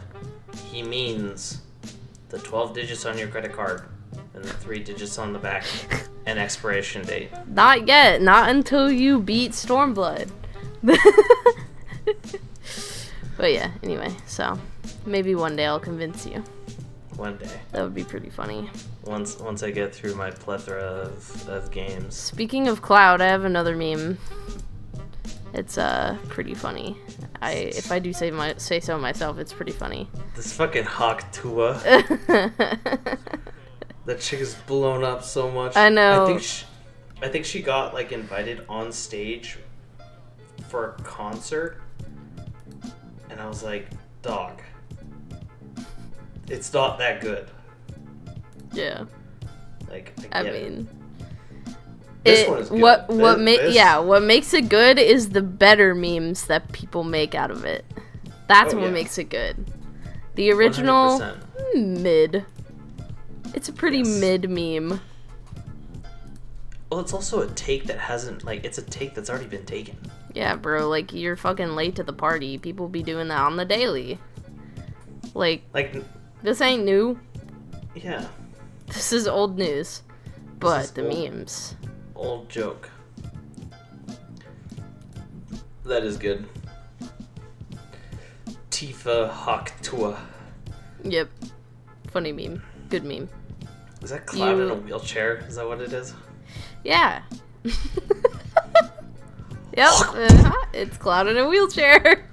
Speaker 2: he means the 12 digits on your credit card and the 3 digits on the back and expiration date.
Speaker 1: Not yet. Not until you beat Stormblood. But yeah, anyway, so maybe one day I'll convince you.
Speaker 2: One day.
Speaker 1: That would be pretty funny.
Speaker 2: Once I get through my plethora of games.
Speaker 1: Speaking of Cloud, I have another meme. It's pretty funny. If I do say so myself, it's pretty funny.
Speaker 2: This fucking Hawk Tua. That chick is blown up so much.
Speaker 1: I know.
Speaker 2: I think she got, like, invited on stage for a concert, and I was like, dog, it's not that good.
Speaker 1: Yeah.
Speaker 2: Like,
Speaker 1: I mean,
Speaker 2: this one is good.
Speaker 1: What makes it good is the better memes that people make out of it. That's what makes it good. The original,
Speaker 2: 100%.
Speaker 1: Mid. It's a pretty mid meme.
Speaker 2: Well, it's also a take that hasn't, like, it's a take that's already been taken.
Speaker 1: Yeah, bro, like, you're fucking late to the party. People be doing that on the daily. Like this ain't new.
Speaker 2: Yeah.
Speaker 1: This is old news. But the memes.
Speaker 2: Old joke. That is good. Tifa Hawk Tua.
Speaker 1: Yep. Funny meme. Good meme.
Speaker 2: Is that Cloud in a wheelchair? Is that what it is?
Speaker 1: Yeah. Yep. It's Cloud in a wheelchair.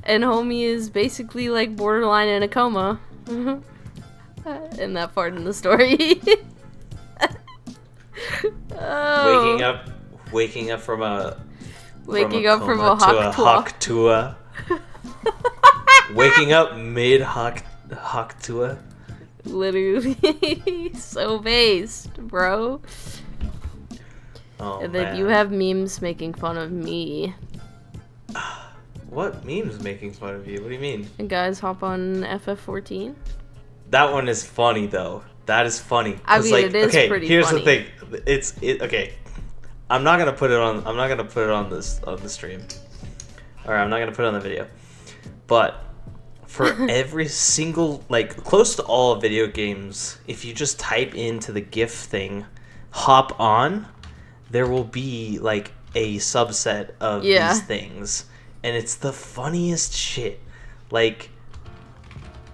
Speaker 1: and homie is basically like borderline in a coma. In that part in the story. Oh.
Speaker 2: Waking up from a
Speaker 1: hawk
Speaker 2: tua. Waking up mid hawk tua.
Speaker 1: Literally so based, bro.
Speaker 2: Oh,
Speaker 1: and then you have memes making fun of me.
Speaker 2: What memes making fun of you? What do you mean?
Speaker 1: And guys hop on FF14.
Speaker 2: That one is funny though. That is funny.
Speaker 1: I mean,
Speaker 2: like,
Speaker 1: it is
Speaker 2: okay,
Speaker 1: pretty
Speaker 2: here's
Speaker 1: funny.
Speaker 2: the thing. Okay. I'm not gonna put it on the stream. Alright, I'm not gonna put it on the video. But for every single, like, close to all video games, if you just type into the GIF thing, hop on, there will be like a subset of these things. And it's the funniest shit. Like,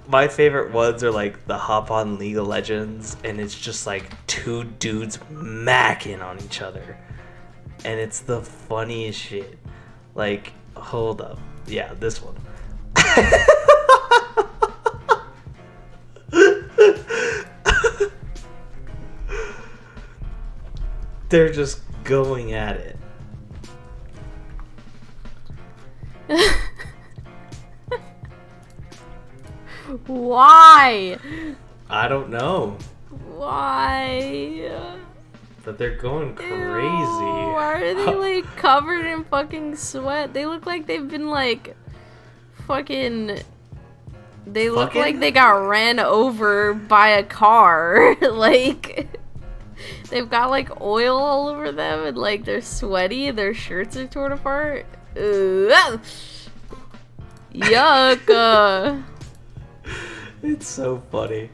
Speaker 2: my favorite ones are like the hop on League of Legends, and it's just like two dudes macking on each other. And it's the funniest shit. Like, hold up. Yeah, this one. They're just going at it.
Speaker 1: Why?
Speaker 2: I don't know.
Speaker 1: Why?
Speaker 2: But they're going crazy.
Speaker 1: Ew, why are they like covered in fucking sweat? They look like they've been like fucking. They look like they got ran over by a car. Like, they've got like oil all over them, and like they're sweaty and their shirts are torn apart. Ugh. Yuck.
Speaker 2: It's so funny.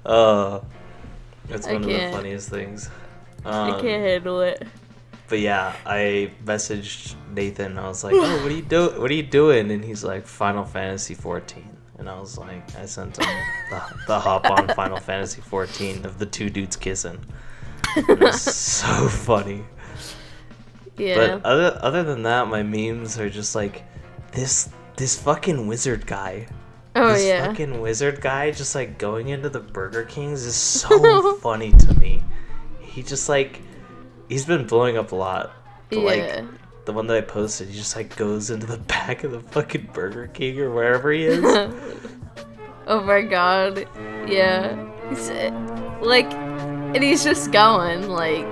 Speaker 2: It's one of the funniest things.
Speaker 1: I can't handle it.
Speaker 2: But yeah, I messaged Nathan. I was like, "Oh, what are you doing?" And he's like, "Final Fantasy 14." And I was like, I sent him the hop on Final Fantasy 14 of the two dudes kissing. It was so funny.
Speaker 1: Yeah.
Speaker 2: But other than that, my memes are just like this fucking wizard guy.
Speaker 1: Oh,
Speaker 2: this
Speaker 1: yeah.
Speaker 2: fucking wizard guy just like going into the Burger Kings is so funny to me. He just like, he's been blowing up a lot. But like the one that I posted, he just like goes into the back of the fucking Burger King or wherever he is.
Speaker 1: Oh my god. Yeah. He's like, and he's just going like.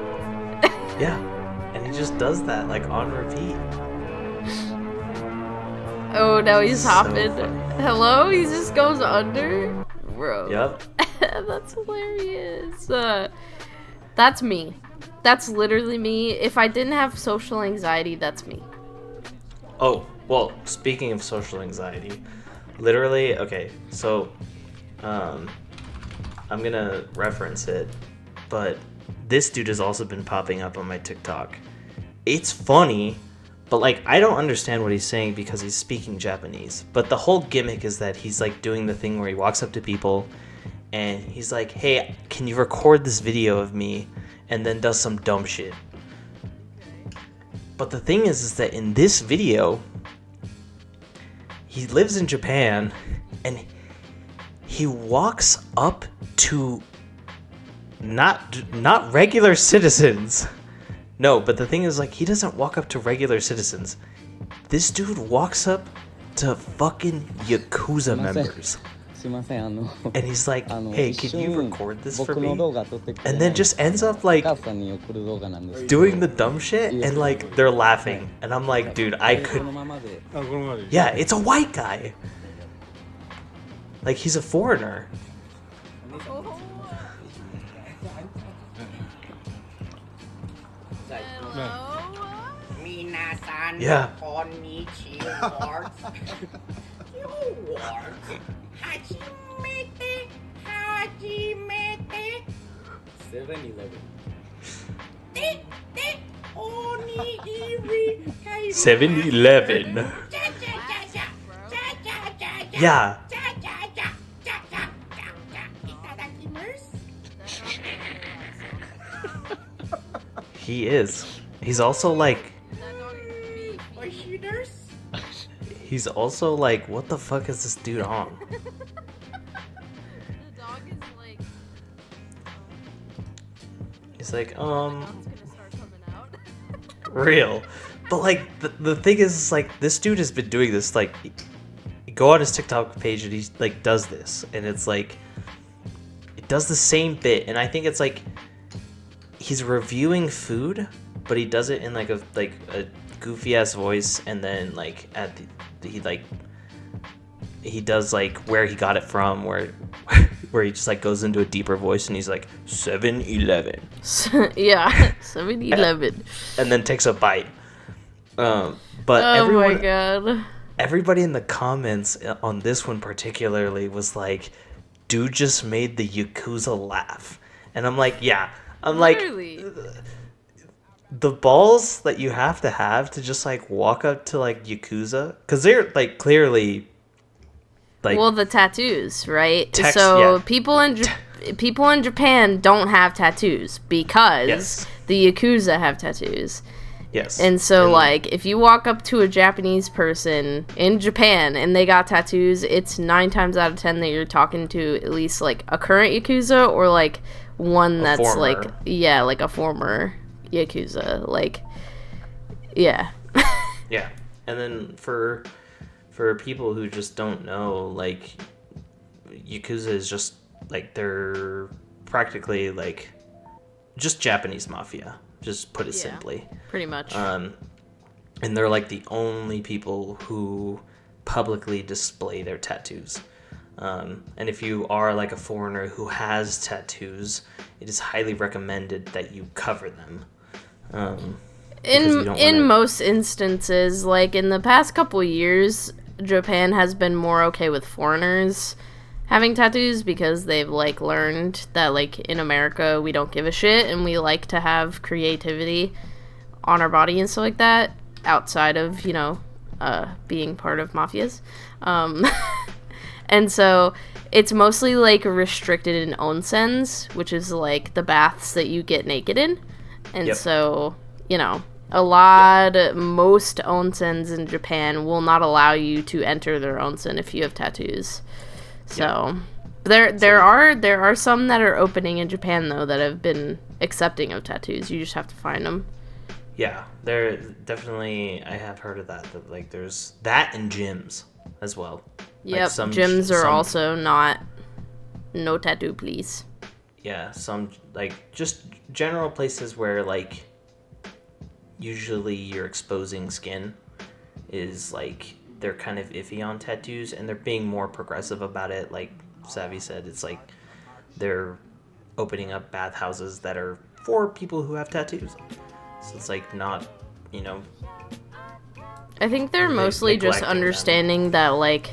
Speaker 2: Yeah. And he just does that like on repeat.
Speaker 1: Oh, now he's
Speaker 2: So
Speaker 1: hopping.
Speaker 2: funny.
Speaker 1: Hello? He just goes under? Bro.
Speaker 2: Yep.
Speaker 1: That's hilarious. That's me. That's literally me. If I didn't have social anxiety, that's me.
Speaker 2: Oh, well, speaking of social anxiety, literally, okay, so, I'm gonna reference it, but this dude has also been popping up on my TikTok. It's funny, but, like, I don't understand what he's saying because he's speaking Japanese. But the whole gimmick is that he's, like, doing the thing where he walks up to people and he's like, "Hey, can you record this video of me?" And then does some dumb shit. But the thing is that in this video, he lives in Japan and he walks up to not regular citizens. No, but the thing is, like, he doesn't walk up to regular citizens. This dude walks up to fucking Yakuza members. And he's like, "Hey, can you record this for me?" And then just ends up like doing the dumb shit, and like they're laughing. And I'm like, dude, I could. Yeah, it's a white guy. Like, he's a foreigner. Yeah. $7-Eleven. Yeah. He is. He's also like. he's also like, what the fuck is this dude on?
Speaker 1: The dog is like.
Speaker 2: He's like,
Speaker 1: The gun's gonna start coming out.
Speaker 2: real. But like the thing is like this dude has been doing this like you go on his TikTok page and he like does this and it's like it does the same bit and I think it's like he's reviewing food but he does it in like a goofy ass voice and then like at the he does like where he got it from where he just like goes into a deeper voice and he's like 7-Eleven.
Speaker 1: Yeah, 7-Eleven.
Speaker 2: And then takes a bite. But
Speaker 1: oh my god.
Speaker 2: Everybody in the comments on this one particularly was like, dude just made the Yakuza laugh. And I'm like, yeah. I'm
Speaker 1: Literally.
Speaker 2: like, the balls that you have to just like walk up to like Yakuza. Because they're like clearly like.
Speaker 1: Well, the tattoos, right?
Speaker 2: Yeah.
Speaker 1: People in Japan don't have tattoos because the Yakuza have tattoos.
Speaker 2: Yes.
Speaker 1: And so, like, if you walk up to a Japanese person in Japan and they got tattoos, it's 9 times out of 10 that you're talking to at least, like, a current Yakuza or, like, one that's,
Speaker 2: former.
Speaker 1: like, yeah, like a former Yakuza. Like, yeah.
Speaker 2: Yeah. And then for people who just don't know, like, Yakuza is just, like, they're practically, like, just Japanese mafia. Just put it simply.
Speaker 1: Pretty much.
Speaker 2: And they're like the only people who publicly display their tattoos. And if you are like a foreigner who has tattoos, it is highly recommended that you cover them.
Speaker 1: In most instances, like in the past couple years, Japan has been more okay with foreigners having tattoos because they've like learned that like in America we don't give a shit and we like to have creativity on our body and stuff like that outside of being part of mafias, and so it's mostly like restricted in onsens, which is like the baths that you get naked in, and so most onsens in Japan will not allow you to enter their onsen if you have tattoos. So there are some that are opening in Japan though that have been accepting of tattoos. You just have to find them.
Speaker 2: Yeah, there definitely I have heard of that. That like there's that in gyms as well.
Speaker 1: Yep, like gyms are also not no tattoo, please.
Speaker 2: Yeah, some like just general places where like usually you're exposing skin is like. They're kind of iffy on tattoos and they're being more progressive about it. Like Savi said, it's like they're opening up bathhouses that are for people who have tattoos. So it's like not,
Speaker 1: I think they're mostly just understanding that like,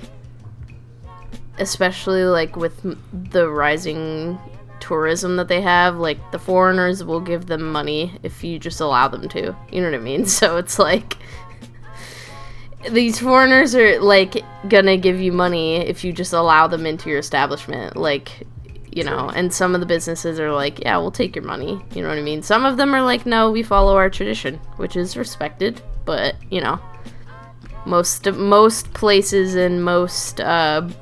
Speaker 1: especially like with the rising tourism that they have, like the foreigners will give them money if you just allow them to. You know what I mean? So it's like... These foreigners are, like, gonna give you money if you just allow them into your establishment, like, and some of the businesses are like, yeah, we'll take your money, you know what I mean? Some of them are like, no, we follow our tradition, which is respected, but, most places and most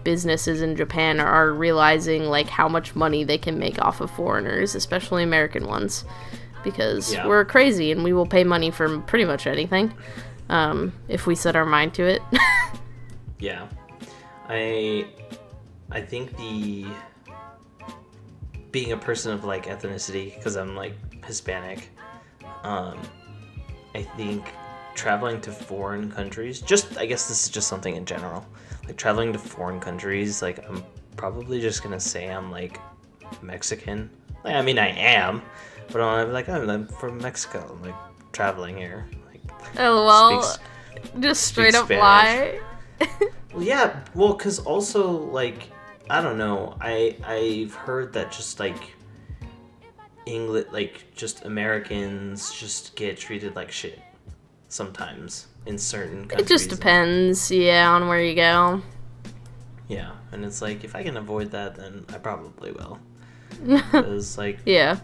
Speaker 1: businesses in Japan are realizing, like, how much money they can make off of foreigners, especially American ones, because we're crazy and we will pay money for pretty much anything. If we set our mind to it.
Speaker 2: Yeah. I think being a person of like ethnicity, because I'm like Hispanic, I think traveling to foreign countries, I guess this is just something in general, like traveling to foreign countries, like I'm probably just gonna say I'm like Mexican. Like, I mean I am, but I'm like, I'm from Mexico, I'm like traveling here.
Speaker 1: LOL, just straight up lie.
Speaker 2: Well, yeah, well, because also, like, I don't know, I've heard that just, like, just Americans just get treated like shit sometimes in certain countries.
Speaker 1: It just depends, on where you go.
Speaker 2: Yeah, and it's like, if I can avoid that, then I probably will. Because, like,
Speaker 1: yeah.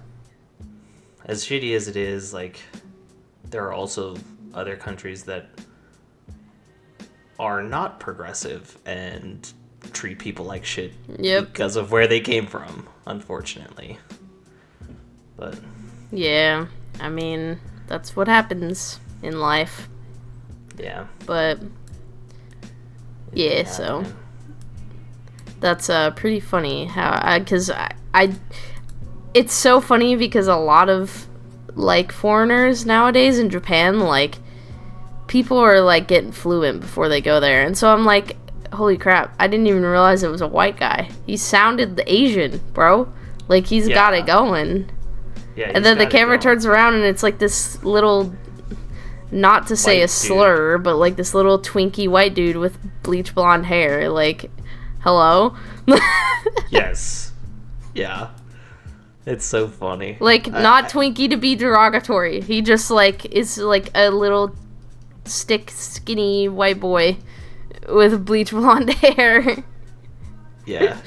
Speaker 2: As shitty as it is, like, there are also other countries that are not progressive and treat people like shit
Speaker 1: because
Speaker 2: of where they came from, unfortunately. But
Speaker 1: yeah, I mean, that's what happens in life.
Speaker 2: Yeah.
Speaker 1: But yeah, so that's pretty funny how because I it's so funny because a lot of like foreigners nowadays in Japan, like people are like getting fluent before they go there, and so I'm like, holy crap, I didn't even realize it was a white guy. He sounded Asian, bro. Like he's got it going.
Speaker 2: Yeah,
Speaker 1: and then the camera turns around and it's like this little, not to say a slur, but like this little twinky white dude with bleach blonde hair. Like, hello?
Speaker 2: Yes. Yeah. It's so funny.
Speaker 1: Like, not twinky to be derogatory. He just like is like a little skinny white boy with bleach blonde hair.
Speaker 2: Yeah.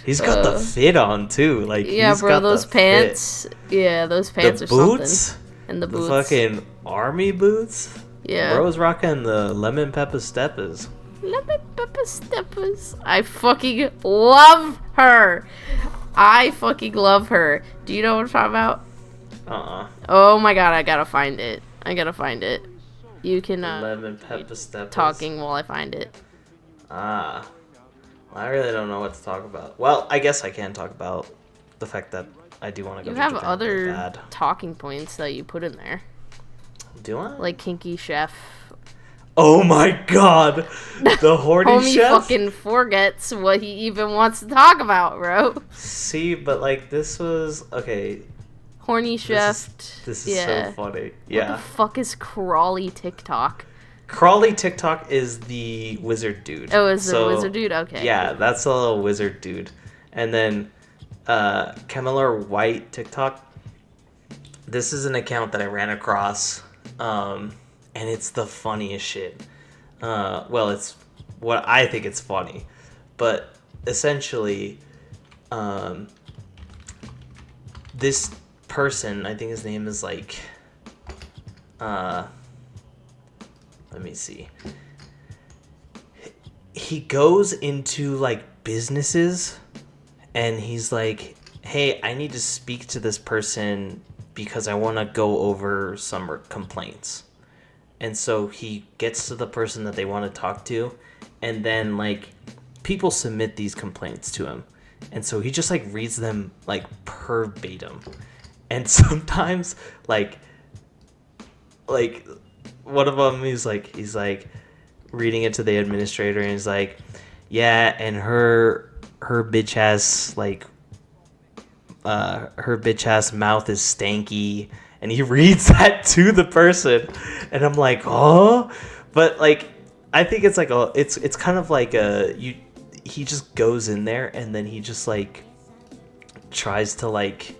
Speaker 2: He's got the fit on too. Like,
Speaker 1: yeah,
Speaker 2: he's
Speaker 1: bro,
Speaker 2: got
Speaker 1: those pants. Fit. Yeah, those pants
Speaker 2: the
Speaker 1: are
Speaker 2: boots,
Speaker 1: something. And the boots.
Speaker 2: The fucking army boots.
Speaker 1: Yeah.
Speaker 2: Bro's rocking the lemon pepper steppers.
Speaker 1: Lemon pepper steppers. I fucking love her. I fucking love her. Do you know what I'm talking about? Oh my god, I gotta find it. You can
Speaker 2: lemon pepper steppers.
Speaker 1: Talking while I find it.
Speaker 2: Well, I really don't know what to talk about. Well, I guess I can talk about the fact that I do want to go to Japan.
Speaker 1: You have other talking points that you put in there.
Speaker 2: Do I?
Speaker 1: Like kinky chef.
Speaker 2: Oh my god! The horny
Speaker 1: Homie
Speaker 2: chef?
Speaker 1: fucking forgets what he even wants to talk about, bro.
Speaker 2: See, but like this was... Okay.
Speaker 1: Horny chef.
Speaker 2: This is so funny. Yeah.
Speaker 1: What the fuck is Crawly TikTok?
Speaker 2: Crawly TikTok is the wizard dude.
Speaker 1: Oh, is the wizard dude? Okay.
Speaker 2: Yeah, that's the little wizard dude. And then Cameller White TikTok. This is an account that I ran across. And it's the funniest shit. Well, it's what I think it's funny. But essentially, this person, I think his name is like, let me see. He goes into like businesses and he's like, hey, I need to speak to this person because I want to go over some complaints. And so he gets to the person that they want to talk to, and then like people submit these complaints to him, and so he just like reads them like verbatim. And sometimes like one of them he's like reading it to the administrator, and he's like, yeah, and her bitch ass like her bitch ass mouth is stanky. And he reads that to the person, and I'm like, oh, but like, I think it's like it's kind of like he just goes in there and then he just like tries to like,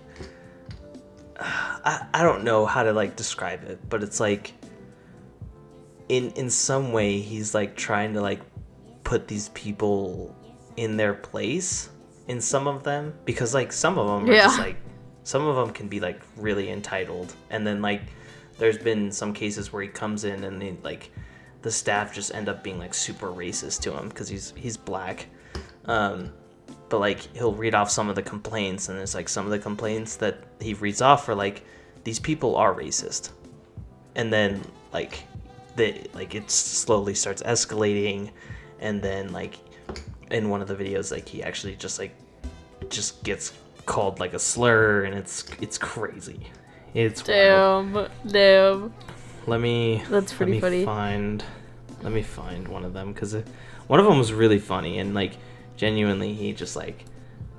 Speaker 2: I don't know how to like describe it, but it's like in some way he's like trying to like put these people in their place in some of them, because like some of them are just like, some of them can be like really entitled, and then like there's been some cases where he comes in and they, like the staff just end up being like super racist to him because he's black. But like he'll read off some of the complaints, and there's like some of the complaints that he reads off are like, these people are racist, and then like it slowly starts escalating, and then like in one of the videos like he actually just gets called like a slur, and it's crazy. It's
Speaker 1: damn.
Speaker 2: That's pretty funny. Let me find one of them, because one of them was really funny, and like genuinely he just like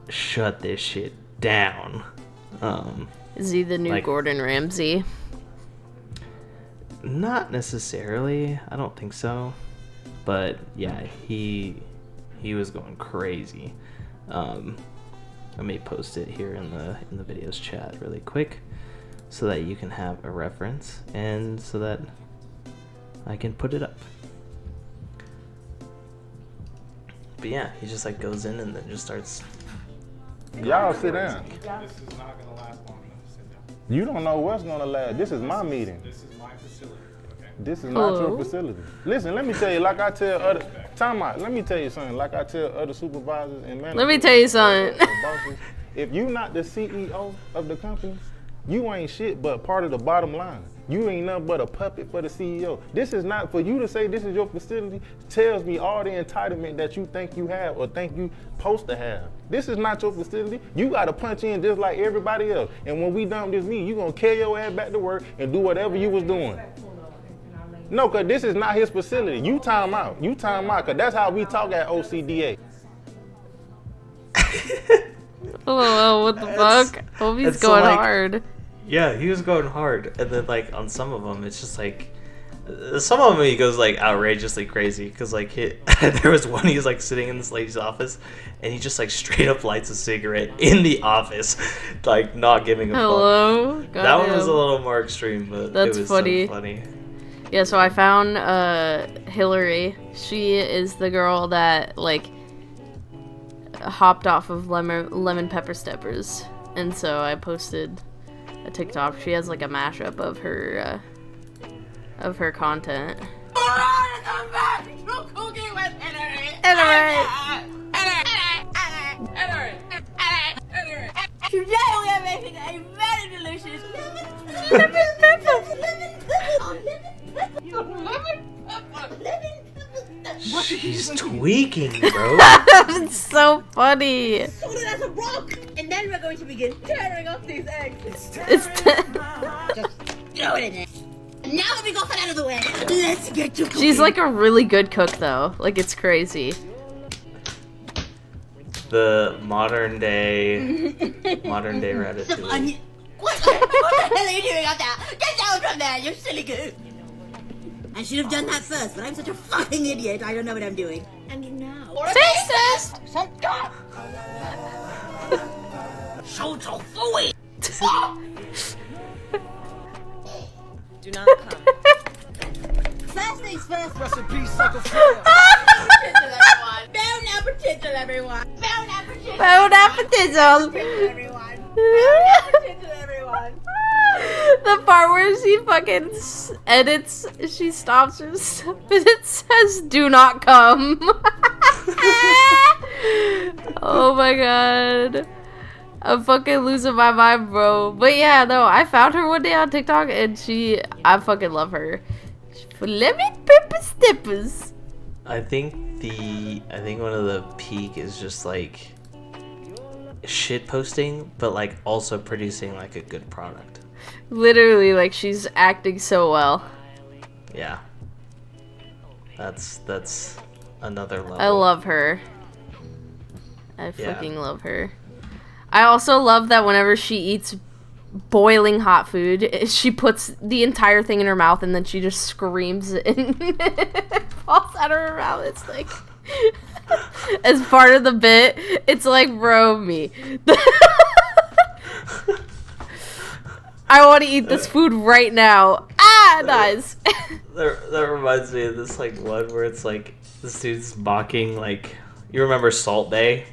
Speaker 2: shut this shit down. Is
Speaker 1: he the new like, Gordon Ramsay?
Speaker 2: Not necessarily. I don't think so. But yeah, he was going crazy. Let me post it here in the videos chat really quick so that you can have a reference and so that I can put it up. But yeah, he just like goes in and then just starts.
Speaker 3: Y'all sit down.
Speaker 4: This is not gonna last long enough. Sit down.
Speaker 3: You don't know what's gonna last. This is my meeting.
Speaker 4: This is my facility. Okay.
Speaker 3: This is not
Speaker 1: Hello?
Speaker 3: your facility. Listen, let me tell you, like I tell other, time out, let me tell you something, like I tell other supervisors and managers.
Speaker 1: Let me tell you something.
Speaker 3: Bosses, if you not the CEO of the company, you ain't shit but part of the bottom line. You ain't nothing but a puppet for the CEO. This is not, for you to say this is your facility, tells me all the entitlement that you think you have or think you supposed to have. This is not your facility. You gotta punch in just like everybody else. And when we done this meeting, you gonna carry your ass back to work and do whatever you was doing. No, cause this is not his facility. You time out. You time out, cause that's how we talk at OCDA.
Speaker 1: Oh, what the fuck? Hope he's
Speaker 2: so,
Speaker 1: going
Speaker 2: like,
Speaker 1: hard.
Speaker 2: Yeah, he was going hard, and then like on some of them, it's just like some of them he goes like outrageously crazy because like there was one he was like sitting in this lady's office, and he just like straight up lights a cigarette in the office, like not giving a
Speaker 1: Hello?
Speaker 2: fuck. That one was a
Speaker 1: Goddamn.
Speaker 2: little more extreme, but
Speaker 1: That's
Speaker 2: it was
Speaker 1: funny.
Speaker 2: so funny.
Speaker 1: Yeah, so I found Hillary. She is the girl that like hopped off of lemon pepper steppers, and so I posted a TikTok. She has like a mashup of her content.
Speaker 4: Today we are making a very delicious
Speaker 2: She's tweaking, bro.
Speaker 1: It's so funny.
Speaker 4: Hold it as a rock, and then we're going to begin tearing off these eggs.
Speaker 1: It's
Speaker 4: Just throw it in there. Now that we got that out of the way, let's get to cooking.
Speaker 1: She's like a really good cook though. Like it's crazy.
Speaker 2: The modern day Ratatouille.
Speaker 4: What the hell are you doing out there? Get down from there, you silly goose! I should have done that first, but I'm such a fucking idiot, I don't know what I'm doing. And now...
Speaker 1: Racist!
Speaker 4: Do not come. First things first.
Speaker 5: Recipe sucker fail.
Speaker 4: Bon appetit, everyone! Bon appetit!
Speaker 1: Bon appetism.
Speaker 4: Everyone! Bon appetit, everyone!
Speaker 1: The part where she fucking edits, she stops herself and it says "Do not come." Oh my god. I'm fucking losing my mind, bro. But yeah, no, I found her one day on TikTok and I fucking love her. Lemon pepper steppers.
Speaker 2: I think one of the peak is just like shit posting, but like also producing like a good product.
Speaker 1: Literally, like she's acting so well.
Speaker 2: Yeah. That's another level.
Speaker 1: I love her. I
Speaker 2: Yeah.
Speaker 1: fucking love her. I also love that whenever she eats boiling hot food, she puts the entire thing in her mouth and then she just screams and it falls out of her mouth. It's like, as part of the bit, it's like, bro, me. I want to eat this food right now. Ah, nice.
Speaker 2: That reminds me of this like one where it's like this dude's mocking like, you remember Salt Bay?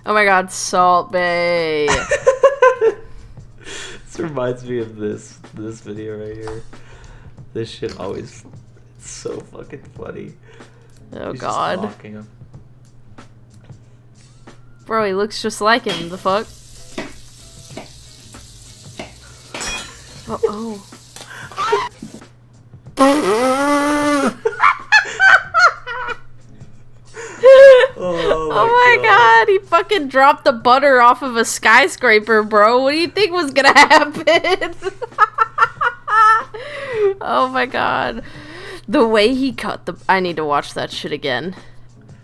Speaker 1: Oh my god, Salt Bay.
Speaker 2: This reminds me of this video right here. This shit always, it's so fucking funny.
Speaker 1: Oh
Speaker 2: He's
Speaker 1: god.
Speaker 2: just mocking him.
Speaker 1: Bro, he looks just like him. The fuck? Oh. Oh my god, he fucking dropped the butter off of a skyscraper, bro. What do you think was gonna happen? Oh my god. The way he cut the... I need to watch that shit again.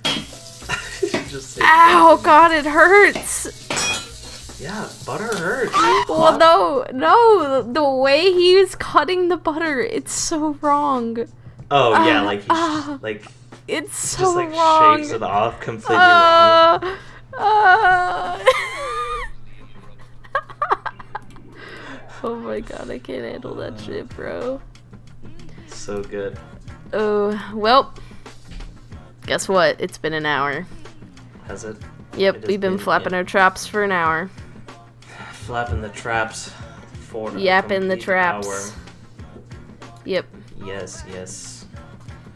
Speaker 2: Just say,
Speaker 1: Ow, god, it hurts.
Speaker 2: yeah, butter hurts.
Speaker 1: Well, no, the way he was cutting the butter, it's so wrong.
Speaker 2: Oh yeah, like he's like
Speaker 1: It's so
Speaker 2: just like
Speaker 1: wrong.
Speaker 2: shakes it off completely wrong.
Speaker 1: Oh my god, I can't handle that shit, bro.
Speaker 2: So good.
Speaker 1: Oh, well, guess what? It's been an hour.
Speaker 2: Has it?
Speaker 1: Yep,
Speaker 2: It has
Speaker 1: we've been flapping our traps for an hour.
Speaker 2: Flapping the traps for a
Speaker 1: Yapping the
Speaker 2: complete
Speaker 1: traps.
Speaker 2: hour.
Speaker 1: Yep.
Speaker 2: Yes.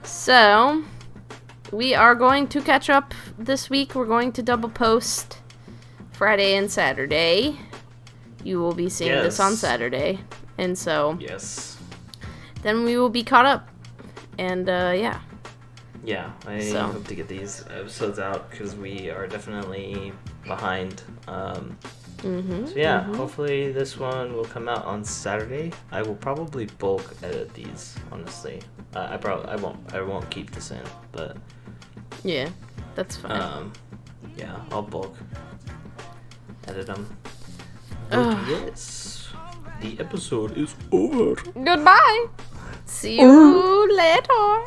Speaker 1: So, we are going to catch up this week. We're going to double post Friday and Saturday. You will be seeing this on Saturday. And so,
Speaker 2: yes.
Speaker 1: Then we will be caught up. And, yeah.
Speaker 2: Yeah, I hope to get these episodes out because we are definitely behind. So yeah, hopefully this one will come out on Saturday. I will probably bulk edit these, honestly. I won't keep this in, but
Speaker 1: yeah, that's fine.
Speaker 2: Yeah, I'll bulk edit them. Yes, the episode is over.
Speaker 1: Goodbye. See you later.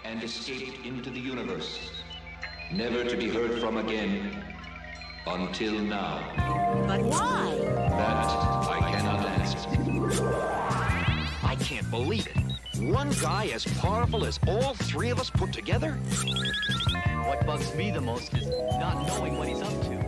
Speaker 5: And escaped into the universe, never to be heard from again until now.
Speaker 4: But why?
Speaker 5: That I cannot answer.
Speaker 6: I can't believe it. One guy as powerful as all three of us put together?
Speaker 7: What bugs me the most is not knowing what he's up to.